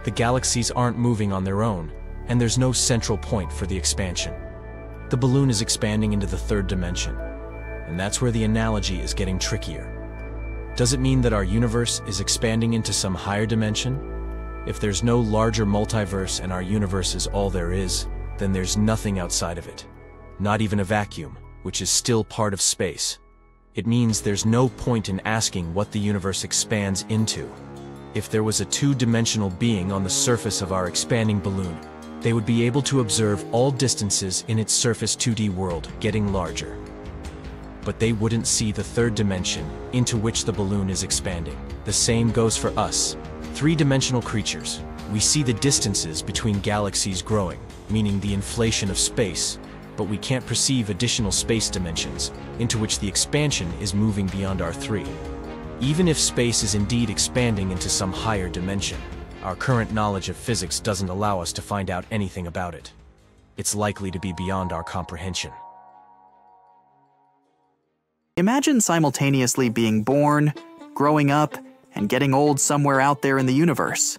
The galaxies aren't moving on their own, and there's no central point for the expansion. The balloon is expanding into the third dimension, and that's where the analogy is getting trickier. Does it mean that our universe is expanding into some higher dimension? If there's no larger multiverse and our universe is all there is, then there's nothing outside of it. Not even a vacuum, which is still part of space. It means there's no point in asking what the universe expands into. If there was a two-dimensional being on the surface of our expanding balloon, they would be able to observe all distances in its surface 2D world getting larger. But they wouldn't see the third dimension into which the balloon is expanding. The same goes for us. Three-dimensional creatures. We see the distances between galaxies growing, meaning the inflation of space, but we can't perceive additional space dimensions into which the expansion is moving beyond our three. Even if space is indeed expanding into some higher dimension, our current knowledge of physics doesn't allow us to find out anything about it. It's likely to be beyond our comprehension. Imagine simultaneously being born, growing up, and getting old somewhere out there in the universe.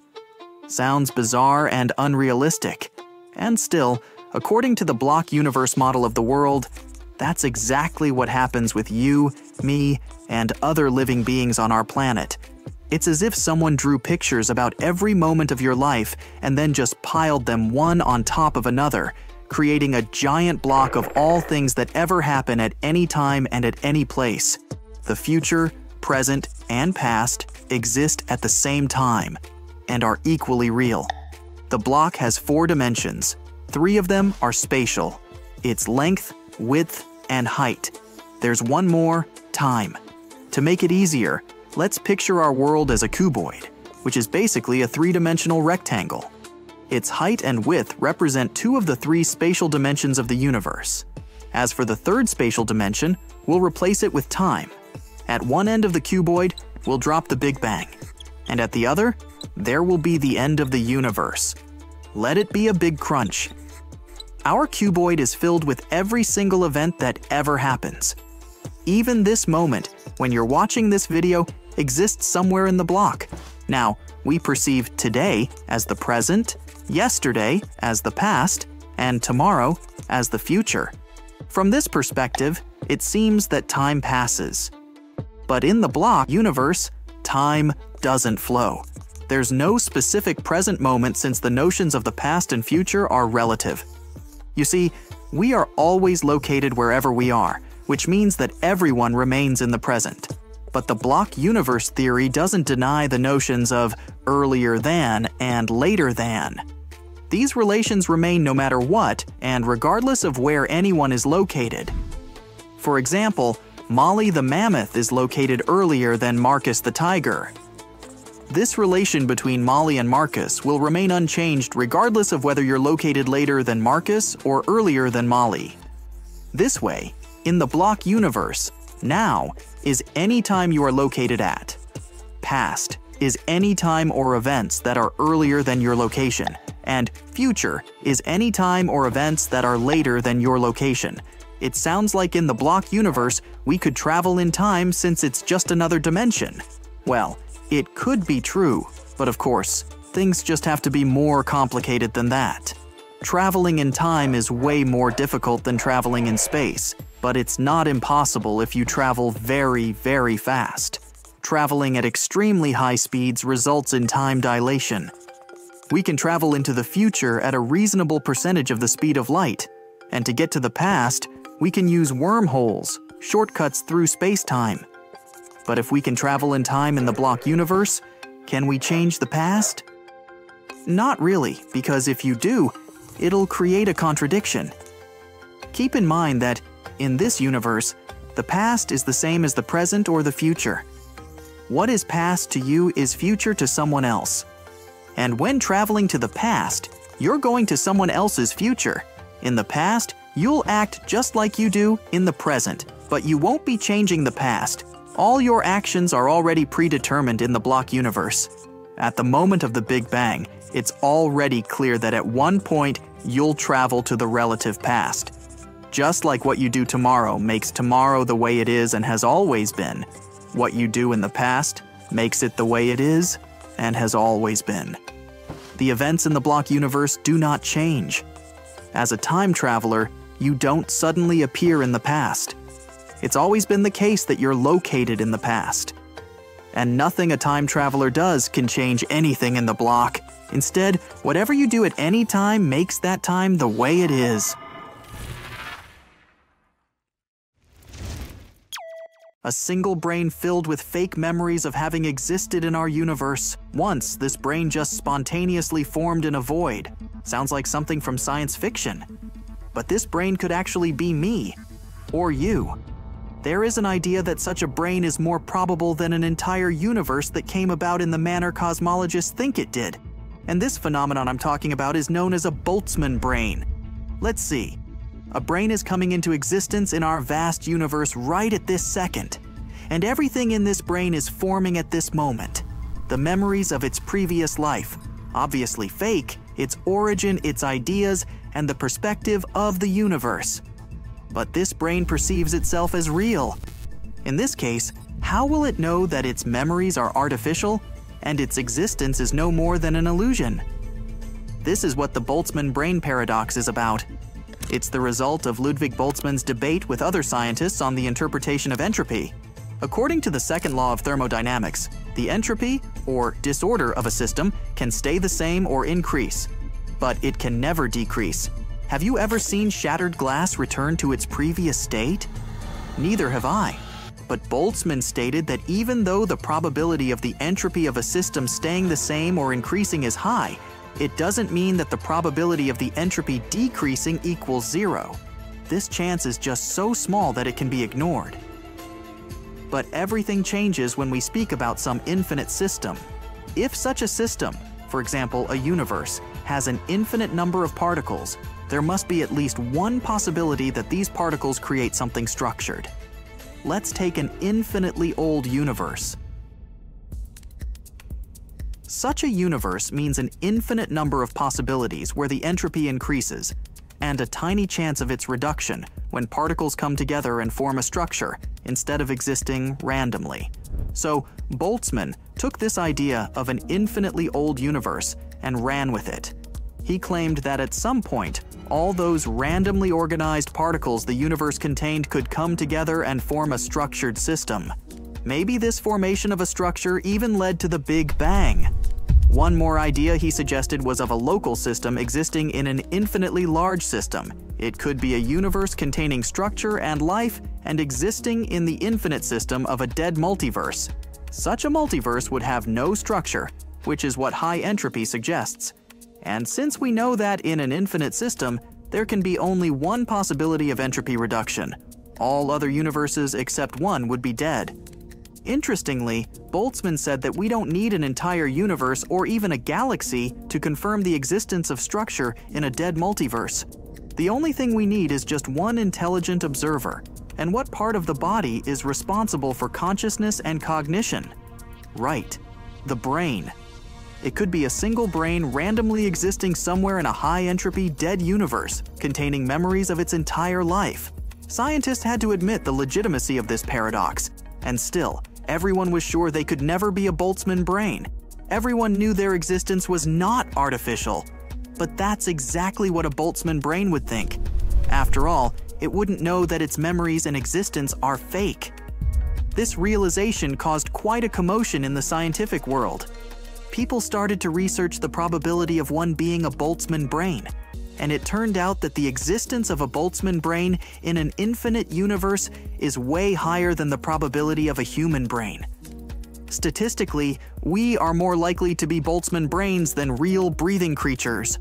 Sounds bizarre and unrealistic. And still, according to the block universe model of the world, that's exactly what happens with you, me, and other living beings on our planet. It's as if someone drew pictures about every moment of your life and then just piled them one on top of another, creating a giant block of all things that ever happen at any time and at any place. The future, present, and past exist at the same time and are equally real. The block has 4 dimensions. 3 of them are spatial. It's length, width, and height. There's one more, time. To make it easier, let's picture our world as a cuboid, which is basically a 3-dimensional rectangle. Its height and width represent 2 of the 3 spatial dimensions of the universe. As for the third spatial dimension, we'll replace it with time. At one end of the cuboid, we'll drop the Big Bang. And at the other, there will be the end of the universe. Let it be a big crunch. Our cuboid is filled with every single event that ever happens. Even this moment, when you're watching this video, exists somewhere in the block. Now, we perceive today as the present, yesterday as the past, and tomorrow as the future. From this perspective, it seems that time passes. But in the block universe, time doesn't flow. There's no specific present moment since the notions of the past and future are relative. You see, we are always located wherever we are, which means that everyone remains in the present. But the block universe theory doesn't deny the notions of earlier than and later than. These relations remain no matter what and regardless of where anyone is located. For example, Molly the mammoth is located earlier than Marcus the tiger. This relation between Molly and Marcus will remain unchanged regardless of whether you're located later than Marcus or earlier than Molly. This way, in the block universe, now is any time you are located at. Past is any time or events that are earlier than your location, and future is any time or events that are later than your location. It sounds like in the block universe, we could travel in time since it's just another dimension. Well, it could be true, but of course, things just have to be more complicated than that. Traveling in time is way more difficult than traveling in space, but it's not impossible if you travel very, very fast. Traveling at extremely high speeds results in time dilation. We can travel into the future at a reasonable percentage of the speed of light, and to get to the past, we can use wormholes, shortcuts through space-time. But if we can travel in time in the block universe, can we change the past? Not really, because if you do, it'll create a contradiction. Keep in mind that, in this universe, the past is the same as the present or the future. What is past to you is future to someone else. And when traveling to the past, you're going to someone else's future. In the past, you'll act just like you do in the present, but you won't be changing the past. All your actions are already predetermined in the block universe. At the moment of the Big Bang, it's already clear that at one point, you'll travel to the relative past. Just like what you do tomorrow makes tomorrow the way it is and has always been, what you do in the past makes it the way it is and has always been. The events in the block universe do not change. As a time traveler, you don't suddenly appear in the past. It's always been the case that you're located in the past. And nothing a time traveler does can change anything in the block. Instead, whatever you do at any time makes that time the way it is. A single brain filled with fake memories of having existed in our universe. Once, this brain just spontaneously formed in a void. Sounds like something from science fiction. But this brain could actually be me, or you. There is an idea that such a brain is more probable than an entire universe that came about in the manner cosmologists think it did. And this phenomenon I'm talking about is known as a Boltzmann brain. Let's see. A brain is coming into existence in our vast universe right at this second. And everything in this brain is forming at this moment. The memories of its previous life, obviously fake, its origin, its ideas, and the perspective of the universe. But this brain perceives itself as real. In this case, how will it know that its memories are artificial and its existence is no more than an illusion? This is what the Boltzmann brain paradox is about. It's the result of Ludwig Boltzmann's debate with other scientists on the interpretation of entropy. According to the second law of thermodynamics, the entropy, or disorder of a system, can stay the same or increase, but it can never decrease. Have you ever seen shattered glass return to its previous state? Neither have I. But Boltzmann stated that even though the probability of the entropy of a system staying the same or increasing is high, it doesn't mean that the probability of the entropy decreasing equals zero. This chance is just so small that it can be ignored. But everything changes when we speak about some infinite system. If such a system, for example a universe, has an infinite number of particles, there must be at least one possibility that these particles create something structured. Let's take an infinitely old universe. Such a universe means an infinite number of possibilities where the entropy increases, and a tiny chance of its reduction when particles come together and form a structure instead of existing randomly. So Boltzmann took this idea of an infinitely old universe and ran with it. He claimed that at some point, all those randomly organized particles the universe contained could come together and form a structured system. Maybe this formation of a structure even led to the Big Bang. One more idea he suggested was of a local system existing in an infinitely large system. It could be a universe containing structure and life and existing in the infinite system of a dead multiverse. Such a multiverse would have no structure, which is what high entropy suggests. And since we know that in an infinite system, there can be only one possibility of entropy reduction. All other universes except one would be dead. Interestingly, Boltzmann said that we don't need an entire universe or even a galaxy to confirm the existence of structure in a dead multiverse. The only thing we need is just one intelligent observer. And what part of the body is responsible for consciousness and cognition? Right, the brain. It could be a single brain randomly existing somewhere in a high-entropy dead universe, containing memories of its entire life. Scientists had to admit the legitimacy of this paradox, and still, everyone was sure they could never be a Boltzmann brain. Everyone knew their existence was not artificial. But that's exactly what a Boltzmann brain would think. After all, it wouldn't know that its memories and existence are fake. This realization caused quite a commotion in the scientific world. People started to research the probability of one being a Boltzmann brain, and it turned out that the existence of a Boltzmann brain in an infinite universe is way higher than the probability of a human brain. Statistically, we are more likely to be Boltzmann brains than real breathing creatures.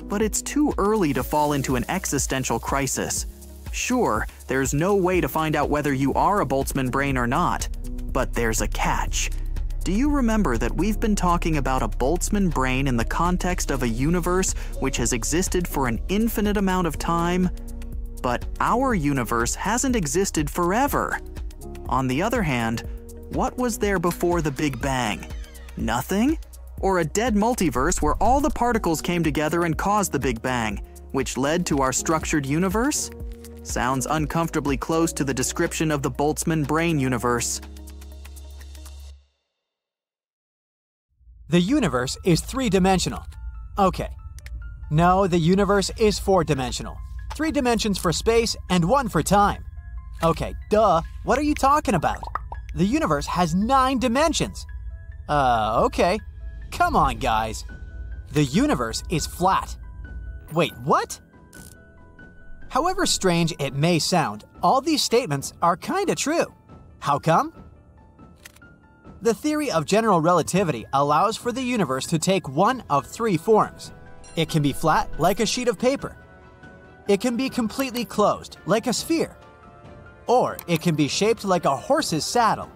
But it's too early to fall into an existential crisis. Sure, there's no way to find out whether you are a Boltzmann brain or not, but there's a catch. Do you remember that we've been talking about a Boltzmann brain in the context of a universe which has existed for an infinite amount of time? But our universe hasn't existed forever. On the other hand, what was there before the Big Bang? Nothing? Or a dead multiverse where all the particles came together and caused the Big Bang, which led to our structured universe? Sounds uncomfortably close to the description of the Boltzmann brain universe. The universe is three-dimensional. Okay. No, the universe is four-dimensional. 3 dimensions for space and 1 for time. Okay, duh, what are you talking about? The universe has 9 dimensions. Okay. Come on, guys. The universe is flat. Wait, what? However strange it may sound, all these statements are kinda true. How come? The theory of general relativity allows for the universe to take one of 3 forms. It can be flat, like a sheet of paper. It can be completely closed, like a sphere. Or it can be shaped like a horse's saddle.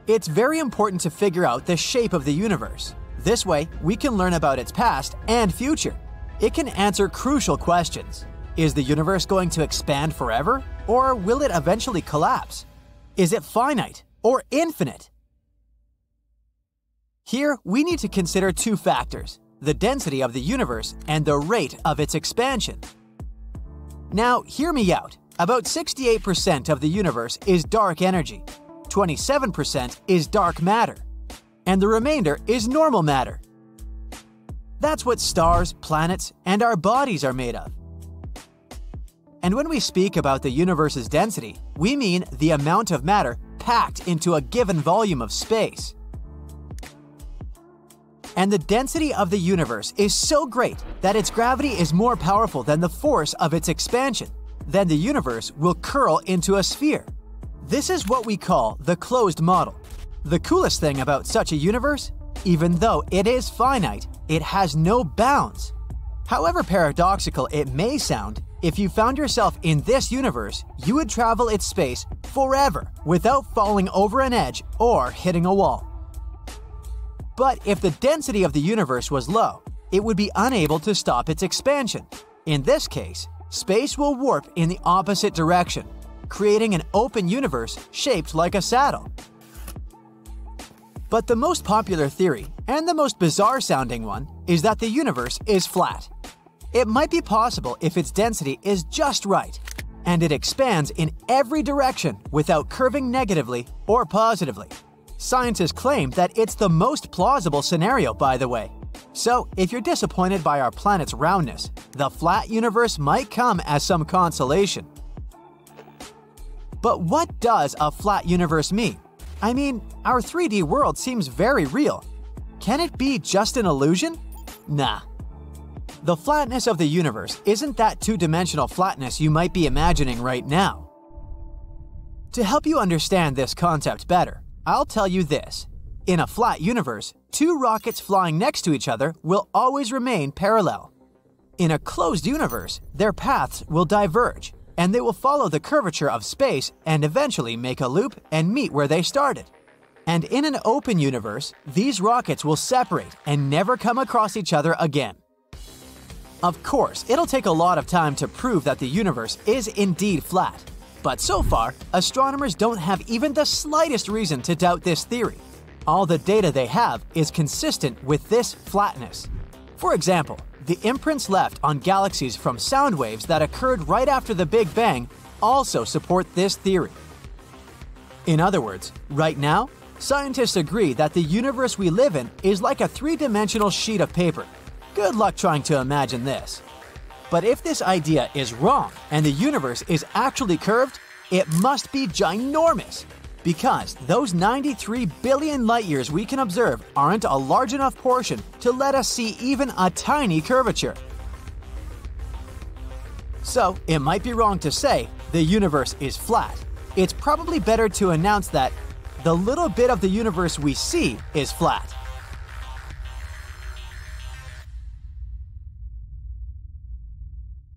It's very important to figure out the shape of the universe. This way, we can learn about its past and future. It can answer crucial questions. Is the universe going to expand forever, or will it eventually collapse? Is it finite or infinite? Here, we need to consider 2 factors: the density of the universe and the rate of its expansion. Now, hear me out. About 68% of the universe is dark energy. 27% is dark matter, and the remainder is normal matter. That's what stars, planets, and our bodies are made of. And when we speak about the universe's density, we mean the amount of matter packed into a given volume of space. And the density of the universe is so great that its gravity is more powerful than the force of its expansion. Then the universe will curl into a sphere. This is what we call the closed model. The coolest thing about such a universe, even though it is finite, it has no bounds. However paradoxical it may sound, if you found yourself in this universe, you would travel its space forever without falling over an edge or hitting a wall. But if the density of the universe was low, it would be unable to stop its expansion. In this case, space will warp in the opposite direction, creating an open universe shaped like a saddle. But the most popular theory, and the most bizarre-sounding one, is that the universe is flat. It might be possible if its density is just right, and it expands in every direction without curving negatively or positively. Scientists claim that it's the most plausible scenario, by the way. So, if you're disappointed by our planet's roundness, the flat universe might come as some consolation. But what does a flat universe mean? I mean, our 3D world seems very real. Can it be just an illusion? Nah. The flatness of the universe isn't that 2-dimensional flatness you might be imagining right now. To help you understand this concept better, I'll tell you this. In a flat universe, 2 rockets flying next to each other will always remain parallel. In a closed universe, their paths will diverge, and they will follow the curvature of space and eventually make a loop and meet where they started. And in an open universe, these rockets will separate and never come across each other again. Of course, it'll take a lot of time to prove that the universe is indeed flat. But so far, astronomers don't have even the slightest reason to doubt this theory. All the data they have is consistent with this flatness. For example, the imprints left on galaxies from sound waves that occurred right after the Big Bang also support this theory. In other words, right now, scientists agree that the universe we live in is like a three-dimensional sheet of paper. Good luck trying to imagine this. But if this idea is wrong and the universe is actually curved, it must be ginormous, because those 93 billion light-years we can observe aren't a large enough portion to let us see even a tiny curvature. So, it might be wrong to say the universe is flat. It's probably better to announce that the little bit of the universe we see is flat.